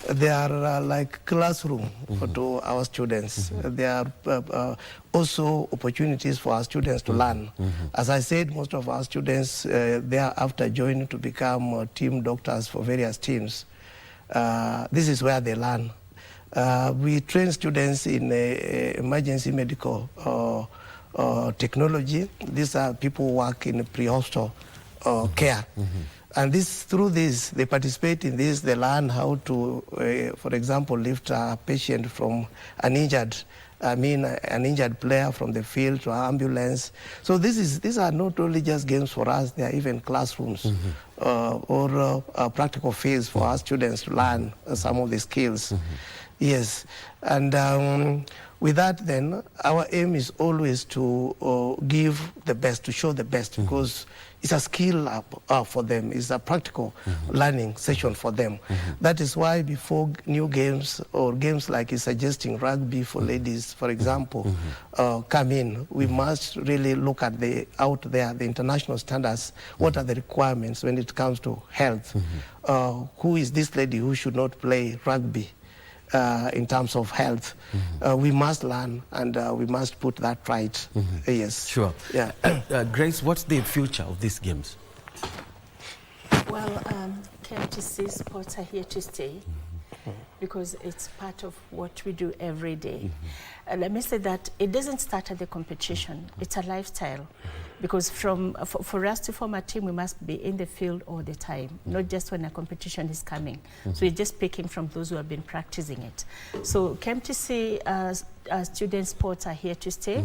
They are like classroom to our students. They are also opportunities for our students to learn. As I said, most of our students, they are after joining to become team doctors for various teams. This is where they learn. We train students in emergency medical technology. These are people who work in pre-hospital care. And through this, they participate in this, they learn how to, for example, lift a patient from an injured player from the field to an ambulance. So these are not only just games for us, they are even classrooms or practical fields for our students to learn some of the skills. Yes, and with that then, our aim is always to give the best, to show the best, because it's a skill for them, it's a practical learning session for them. That is why before new games or games like suggesting rugby for ladies, for example, come in, we must really look at the international standards. What are the requirements when it comes to health? Who is this lady who should not play rugby? In terms of health, we must learn and we must put that right. Yes. Sure. Yeah. Grace, what's the future of these games? Well, KMTC sports are here to stay because it's part of what we do every day. Let me say that it doesn't start at the competition. It's a lifestyle. Because for us to form a team, we must be in the field all the time, not just when a competition is coming. So we're just picking from those who have been practicing it. So KMTC student sports are here to stay.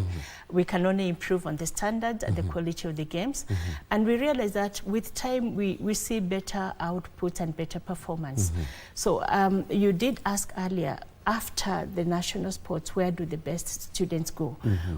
We can only improve on the standards and the quality of the games. And we realize that with time, we see better output and better performance. So you did ask earlier, after the national sports, where do the best students go?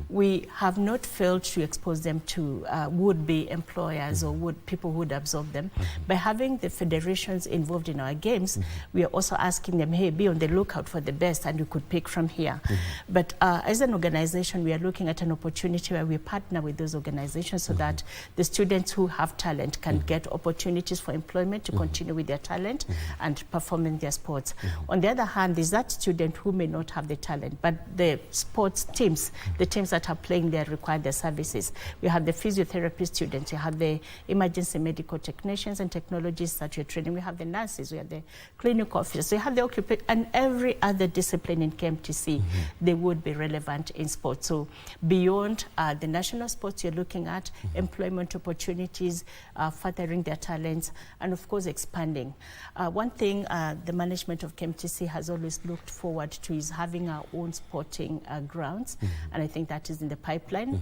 We have not failed to expose them to would-be employers or people who would absorb them. By having the federations involved in our games, we are also asking them, hey, be on the lookout for the best, and you could pick from here. But as an organization, we are looking at an opportunity where we partner with those organizations so that the students who have talent can get opportunities for employment to continue with their talent and perform in their sports. On the other hand, there's that student who may not have the talent, but the sports teams, the teams that are playing there require their services. We have the physiotherapy students, we have the emergency medical technicians and technologists that you're training, we have the nurses, we have the clinical officers, we have the occupation, and every other discipline in KMTC, they would be relevant in sports. So beyond the national sports, you're looking at employment opportunities, furthering their talents, and of course expanding. One thing the management of KMTC has always looked forward to is having our own sporting grounds, and I think that is in the pipeline.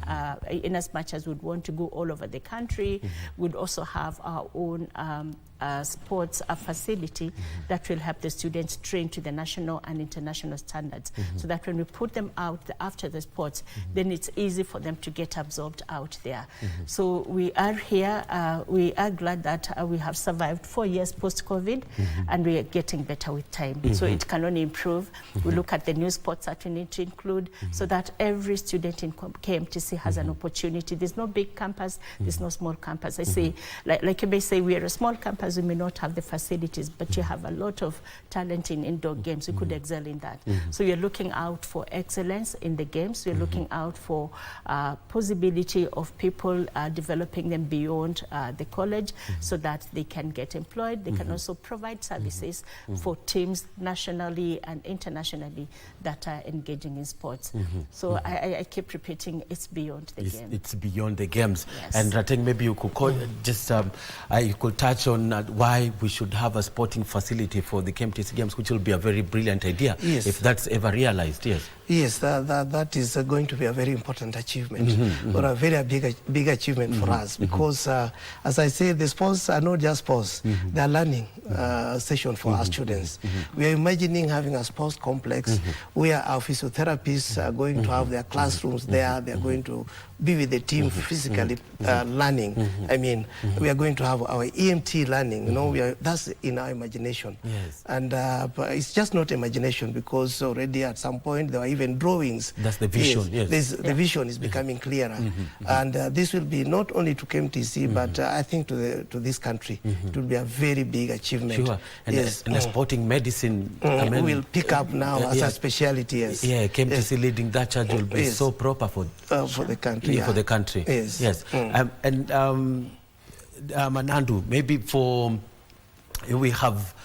In as much as we'd want to go all over the country, we'd also have our own sports facility that will help the students train to the national and international standards, so that when we put them out after the sports, then it's easy for them to get absorbed out there. So we are here, we are glad that we have survived 4 years post-COVID, and we are getting better with time. So it can only improve. We look at the new sports that we need to include so that every student in KMTC has an opportunity. There's no big campus, there's no small campus. I say, like you may say, we are a small campus, we may not have the facilities, but you have a lot of talent in indoor games. You could excel in that. So you're looking out for excellence in the games. You're looking out for possibility of people developing them beyond the college so that they can get employed. They can also provide services for teams nationally and internationally that are engaging in sports. So I keep repeating, it's beyond the game. It's beyond the games. Yes. And Rateng, maybe you could you could touch on why we should have a sporting facility for the KMTC games, which will be a very brilliant idea if that's ever realized. Yes, that is going to be a very important achievement, or a very big achievement for us, because as I say, the sports are not just sports, they are learning session for our students. We are imagining having a sports complex where our physiotherapists are going to have their classrooms there, they are going to be with the team physically learning. I mean, we are going to have our EMT learning, you know, that's in our imagination. Yes. And but it's just not imagination, because already at some point there are even drawings. That's the vision, yes. The vision is becoming clearer. And this will be not only to KMTC, but I think to this country. It will be a very big achievement. Sure. And, yes. and sporting medicine, I mean, will pick up now as a speciality, yes. Yeah, KMTC leading that charge will be so proper for the country. For the country. Yes. Yes. And Manandu, maybe for we have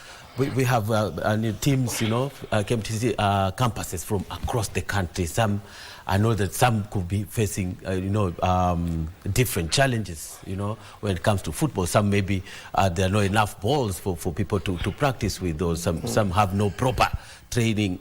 teams, you know, KMTC campuses from across the country. Some, I know that some could be facing, different challenges, you know, when it comes to football. Some maybe there are not enough balls for people to practice with, or some have no proper training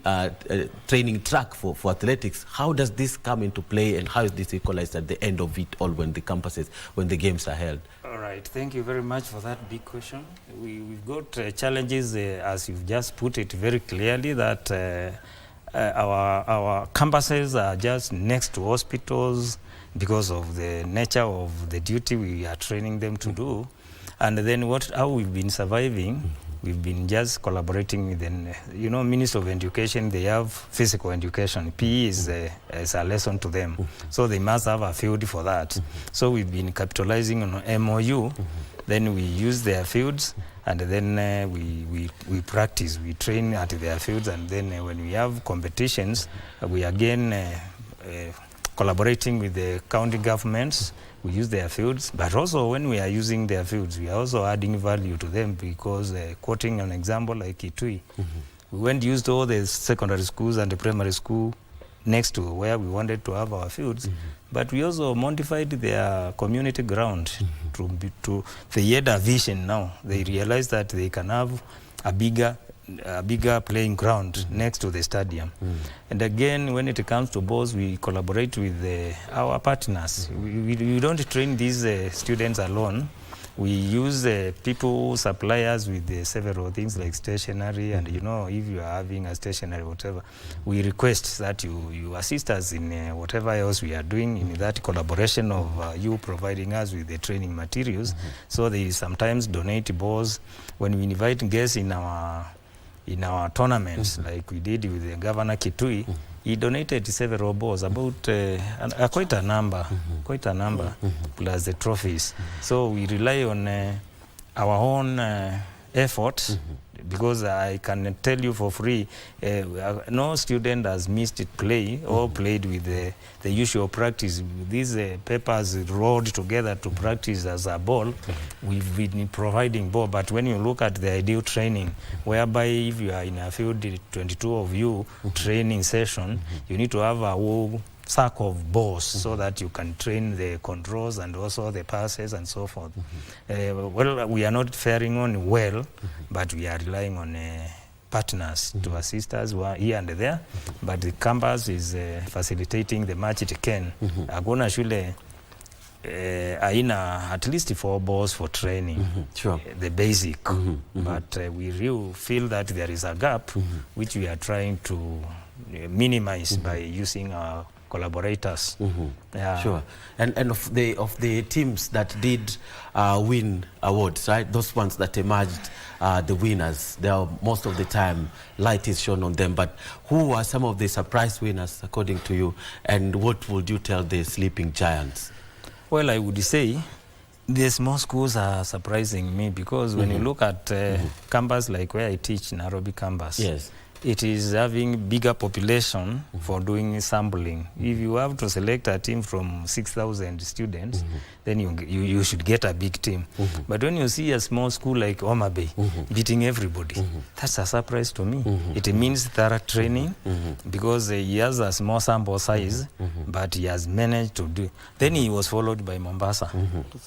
track for athletics. How does this come into play, and how is this equalized at the end of it all when the games are held? All right, thank you very much for that big question. We've got challenges, as you've just put it very clearly, that our campuses are just next to hospitals because of the nature of the duty we are training them to do. And then how we've been surviving, we've been just collaborating with the, Ministry of Education. They have physical education. PE is a lesson to them. So they must have a field for that. So we've been capitalizing on MOU. Then we use their fields, and then we practice. We train at their fields, and then when we have competitions, we again collaborating with the county governments. We use their fields, but also when we are using their fields, we are also adding value to them, because quoting an example like Kitui, we went used all the secondary schools and the primary school next to where we wanted to have our fields, but we also modified their community ground to they had a vision now. They realized that they can have a bigger playing ground next to the stadium. And again, when it comes to balls, we collaborate with our partners. We don't train these students alone. We use people, suppliers with several things like stationery, and if you are having a stationery, whatever, we request that you assist us in whatever else we are doing, in that collaboration of you providing us with the training materials. So they sometimes donate balls. When we invite guests in our tournaments, like we did with the Governor Kitui, he donated several balls, about quite a number, plus the trophies. So we rely on our own effort, because I can tell you for free, no student has missed play or played with the usual practice. These papers rolled together to practice as a ball. We've been providing ball, but when you look at the ideal training, whereby if you are in a field, 22 of you training session, you need to have a whole sack of balls so that you can train the controls and also the passes and so forth. Well, we are not faring on well, but we are relying on partners to assist us who are here and there. But the campus is facilitating the match it can. Agona shule aina at least 4 balls for training, the basic. But we really feel that there is a gap which we are trying to minimize by using our collaborators. Yeah. Sure. And of the teams that did win awards, right? Those ones that emerged the winners, they are most of the time light is shown on them. But who are some of the surprise winners according to you? And what would you tell the sleeping giants? Well, I would say the small schools are surprising me, because when you look at campus like where I teach, Nairobi campus, yes, it is having bigger population for doing sampling. If you have to select a team from 6,000 students, then you should get a big team. But when you see a small school like Homa Bay beating everybody, that's a surprise to me. It means thorough training, because he has a small sample size, but he has managed to do. Then he was followed by Mombasa,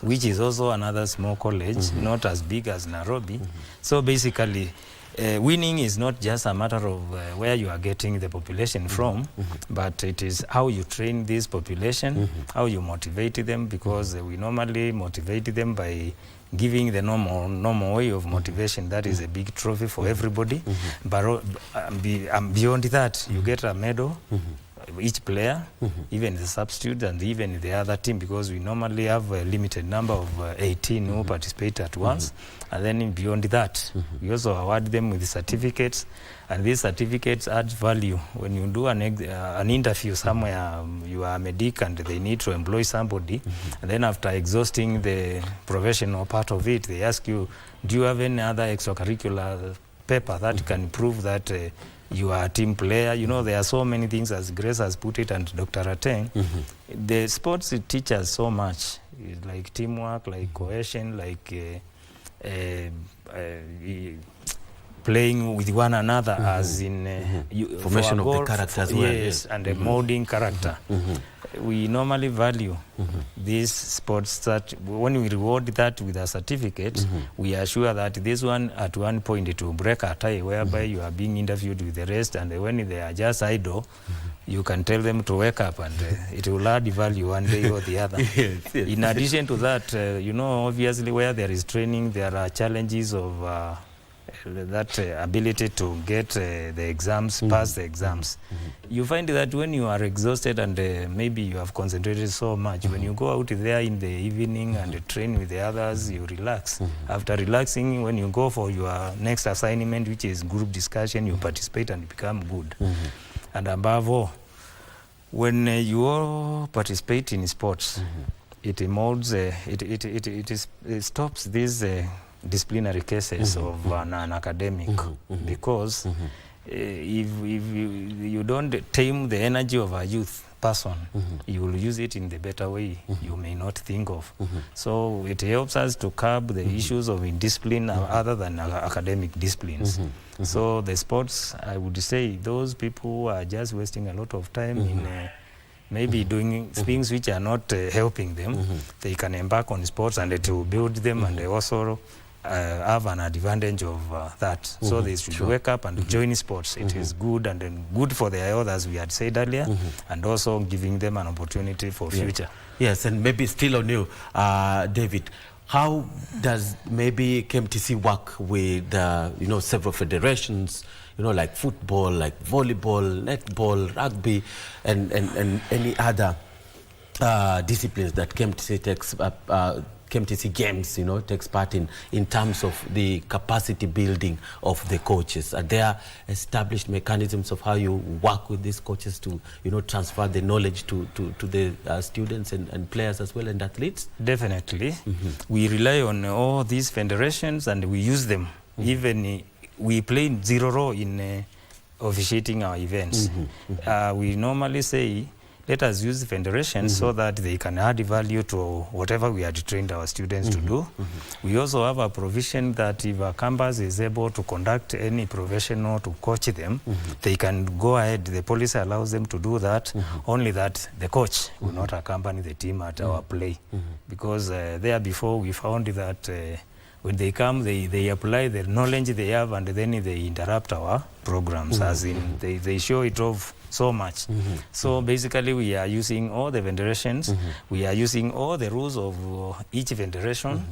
which is also another small college, not as big as Nairobi. So basically, winning is not just a matter of where you are getting the population from, but it is how you train this population, how you motivate them, because we normally motivate them by giving the normal way of motivation. That is a big trophy for everybody. But beyond that, you get a medal. each player, even the substitute and even the other team, because we normally have a limited number of 18 who participate at once. And then beyond that, we also award them with certificates, and these certificates add value. When you do an interview somewhere, you are a medic and they need to employ somebody, and then after exhausting the professional part of it, they ask you, do you have any other extracurricular paper that can prove that you are a team player? You know, there are so many things, as Grace has put it, and Dr. Ateng. The sports teaches so much, like teamwork, like cohesion, like playing with one another, as in formation of the character as well. Yes, and molding character. We normally value these sports that when we reward that with a certificate, we are sure that this one at one point it will break a tie whereby you are being interviewed with the rest, and when they are just idle, you can tell them to wake up, and it will add value one day or the other. In addition to that, you know, obviously where there is training, there are challenges of that ability to get the exams, pass the exams. You find that when you are exhausted and maybe you have concentrated so much, when you go out there in the evening and train with the others, you relax. After relaxing, when you go for your next assignment, which is group discussion, you participate and become good. And above all, when you all participate in sports, it molds, it stops these disciplinary cases of an academic, because if you don't tame the energy of a youth person, you will use it in the better way you may not think of. So it helps us to curb the issues of indiscipline other than academic disciplines. So the sports, I would say, those people who are just wasting a lot of time in maybe doing things which are not helping them, they can embark on sports and it will build them, and they also have an advantage of that. So they should wake up and join sports. It is good, and then good for their health, as we had said earlier, and also giving them an opportunity for future. Yes, and maybe still on you, David, how does maybe KMTC work with you know, several federations, you know, like football, like volleyball, netball, rugby, and any other disciplines that KMTC takes KMTC Games, you know, takes part in terms of the capacity building of the coaches? Are there established mechanisms of how you work with these coaches to, you know, transfer the knowledge to the students and players as well, and athletes? Definitely. We rely on all these federations and we use them. Even we play zero role in officiating our events. We normally say, let us use the federations so that they can add value to whatever we had trained our students to do. We also have a provision that if a campus is able to conduct any professional to coach them, they can go ahead. The policy allows them to do that, only that the coach will not accompany the team at our play. Because there before we found that when they come, they apply the knowledge they have, and then they interrupt our programs, as in they show it off so much. So basically we are using all the federations, we are using all the rules of each federation,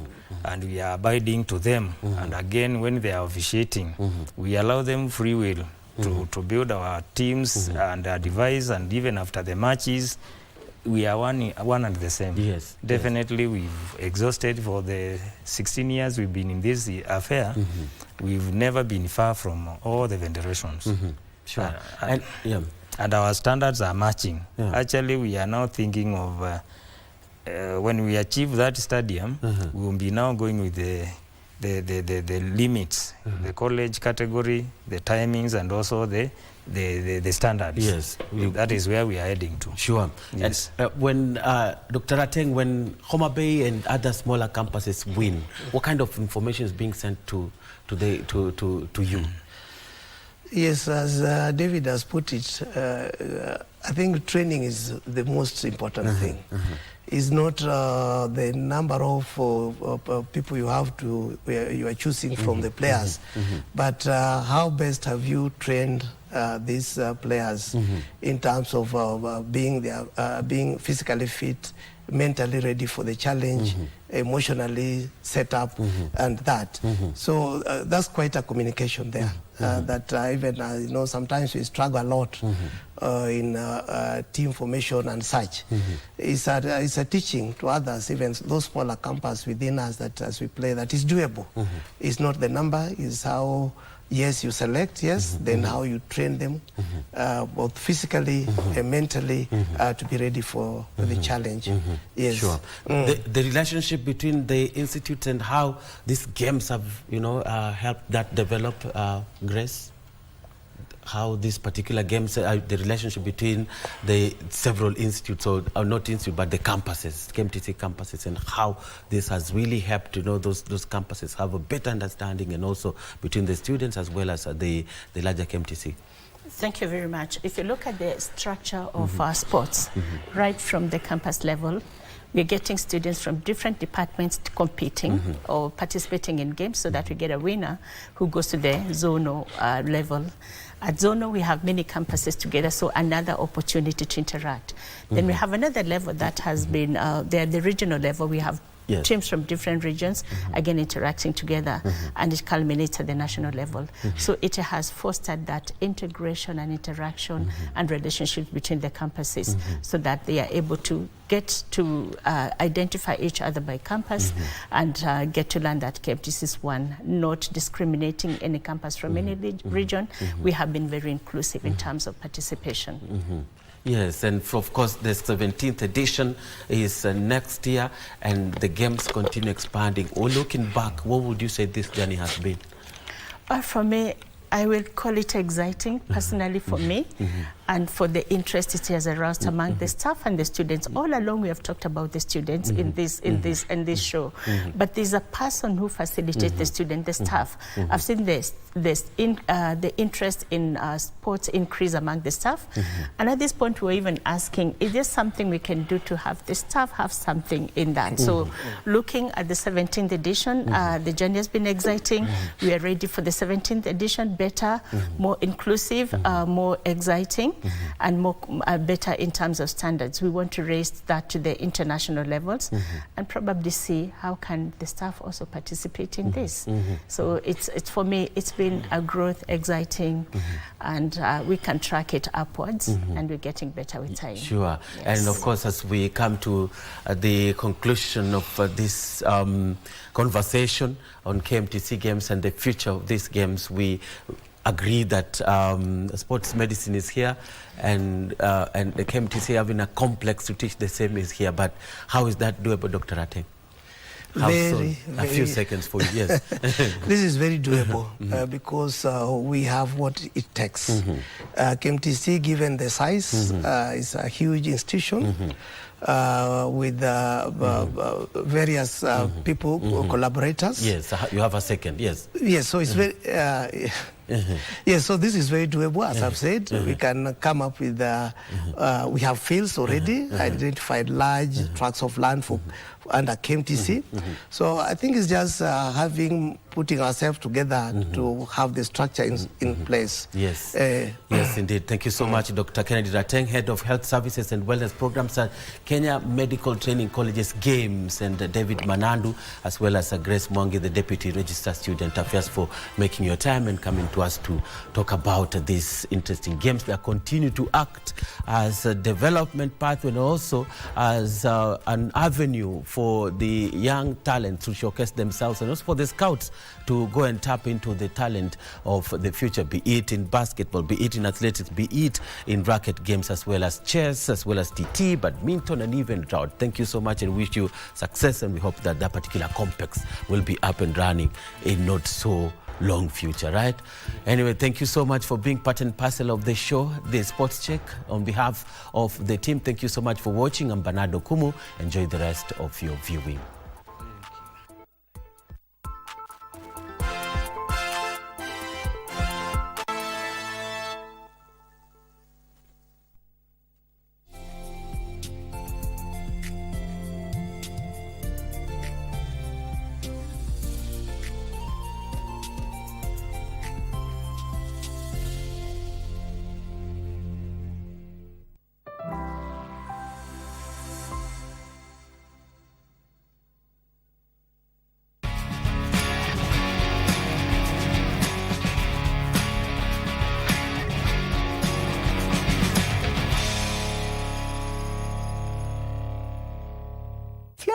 and we are abiding to them. And again, when they are officiating, we allow them free will to build our teams and advise, and even after the matches, we are one and the same. Yes. Definitely, we've exhausted for the 16 years we've been in this affair. We've never been far from all the federations. Sure. And our standards are matching. Actually, we are now thinking of when we achieve that stadium, we will be now going with the limits, the college category, the timings, and also the standards. Yes. That is where we are heading to. Sure. Yes. And when, Dr. Ateng, when Homa Bay and other smaller campuses win, what kind of information is being sent to you? Yes, as David has put it, I think training is the most important thing. It's not the number of people you have to, you are choosing from the players, but how best have you trained these players in terms of being physically fit, mentally ready for the challenge, emotionally set up, and that. So that's quite a communication there. that even, you know, sometimes we struggle a lot in team formation and such. It's a teaching to others, even those smaller campus within us, that as we play, that is doable. It's not the number, it's how, yes, you select, yes, then how you train them, both physically and mentally, to be ready for the challenge. Yes. Sure. The relationship between the institute and how these games have, you know, helped that develop, Grace? How these particular games, the relationship between the several institutes, or not institutes, but the campuses, KMTC campuses, and how this has really helped, you know, those campuses have a better understanding, and also between the students as well as the larger KMTC. Thank you very much. If you look at the structure of our sports, right from the campus level, we're getting students from different departments competing or participating in games, so that we get a winner who goes to the zonal level. At zonal, we have many campuses together, so another opportunity to interact. Then we have another level that has been, the regional level. We have teams from different regions, again interacting together, and it culminates at the national level. So it has fostered that integration and interaction and relationships between the campuses, so that they are able to get to identify each other by campus and get to learn that KMTC is one, not discriminating any campus from any region. We have been very inclusive in terms of participation. Yes, and of course the 17th edition is next year, and the games continue expanding. Or looking back, what would you say this journey has been? For me, I will call it exciting, personally for me, and for the interest it has aroused among the staff and the students. All along we have talked about the students in this show, but there's a person who facilitates the student, the staff. I've seen the interest in sports increase among the staff, and at this point we're even asking, is there something we can do to have the staff have something in that? So looking at the 17th edition, the journey has been exciting. We are ready for the 17th edition, better, more inclusive, more exciting, and more better in terms of standards. We want to raise that to the international levels, and probably see how can the staff also participate in this. So it's for me, it's been a growth, exciting, and we can track it upwards, and we're getting better with time. Sure. Yes. And of course, as we come to the conclusion of this conversation on KMTC games and the future of these games, we agree that sports medicine is here, and the KMTC having a complex to teach the same is here. But how is that doable, Dr. Rateng? A few seconds for you, yes. This is very doable because we have what it takes. KMTC, given the size, is a huge institution with various people, collaborators. Yes, you have a second, yes. Yes, so it's very... Yes, so this is very doable, as I've said. We can come up with, we have fields already, identified large tracts of land for under KMTC. So I think it's just putting ourselves together to have the structure in place. Yes, yes indeed. Thank you so much, Dr. Kennedy Rateng, Head of Health Services and Wellness Programs at Kenya Medical Training Colleges Games, and David Manandu, as well as Grace Mwangi, the Deputy Registrar Student Affairs, for making your time and coming to us to talk about these interesting games that continue to act as a development pathway and also as an avenue for the young talent to showcase themselves, and also for the scouts to go and tap into the talent of the future, be it in basketball, be it in athletics, be it in racket games, as well as chess, as well as TT, badminton, and even drought. Thank you so much, and wish you success, and we hope that that particular complex will be up and running in not so long future, right? Anyway, thank you so much for being part and parcel of the show, the Sports Check. On behalf of the team, thank you so much for watching. I'm Bernard Okumu. Enjoy the rest of your viewing.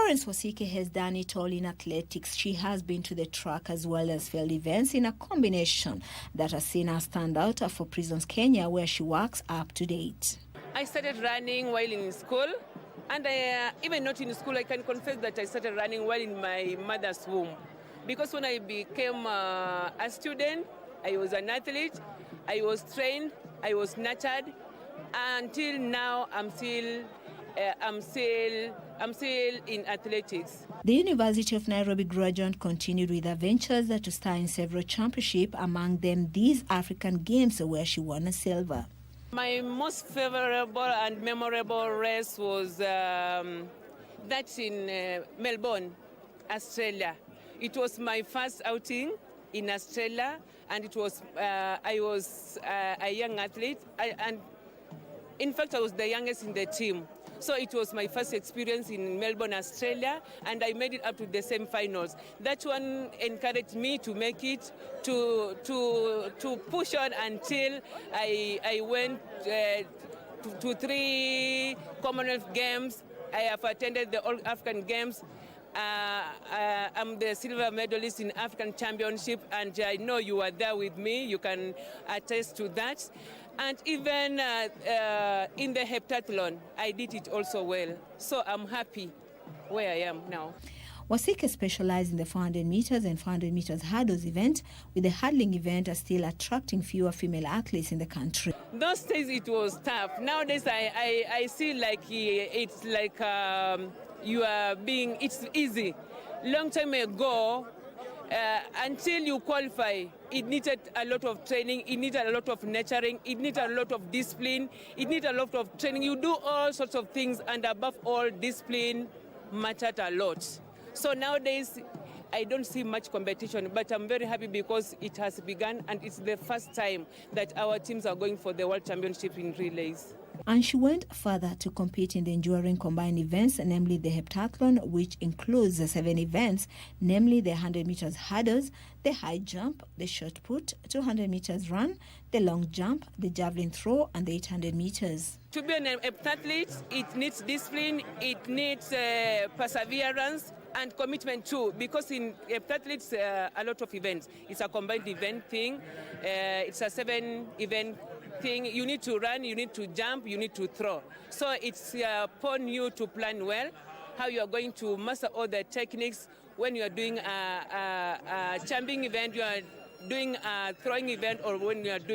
Florence Wasike has done it all in athletics. She has been to the track as well as field events in a combination that has seen her stand out for Prisons Kenya, where she works up to date. I started running while in school, and even not in school, I can confess that I started running while in my mother's womb. Because when I became a student, I was an athlete, I was trained, I was nurtured. Until now, I'm still in athletics. The University of Nairobi graduate continued with her ventures to star in several championships, among them these African Games where she won a silver. My most favorable and memorable race was that in Melbourne, Australia. It was my first outing in Australia, and it was I was a young athlete, and in fact I was the youngest in the team. So it was my first experience in Melbourne, Australia, and I made it up to the semi-finals. That one encouraged me to make it, to push on until I went to 3 Commonwealth Games. I have attended the All African Games. I'm the silver medalist in African Championship, and I know you are there with me. You can attest to that. And even in the heptathlon, I did it also well. So I'm happy where I am now. Wasike specialized in the 400 meters and 400 meters hurdles event, with the hurdling event still attracting fewer female athletes in the country. Those days it was tough. Nowadays I see like it's like it's easy. Long time ago, until you qualify, it needed a lot of training, it needed a lot of nurturing, it needed a lot of discipline, it needed a lot of training. You do all sorts of things, and above all, discipline mattered a lot. So nowadays, I don't see much competition, but I'm very happy because it has begun, and it's the first time that our teams are going for the World Championship in relays. And she went further to compete in the enduring combined events, namely the heptathlon, which includes 7 events, namely the 100 meters hurdles, the high jump, the shot put, 200 meters run, the long jump, the javelin throw, and the 800 meters. To be an heptathlete, it needs discipline, it needs perseverance, and commitment too, because in heptathletes a lot of events. It's a combined event thing. It's a 7 event thing. You need to run, you need to jump, you need to throw. So it's upon you to plan well how you are going to master all the techniques. When you are doing a jumping event, you are doing a throwing event, or when you are doing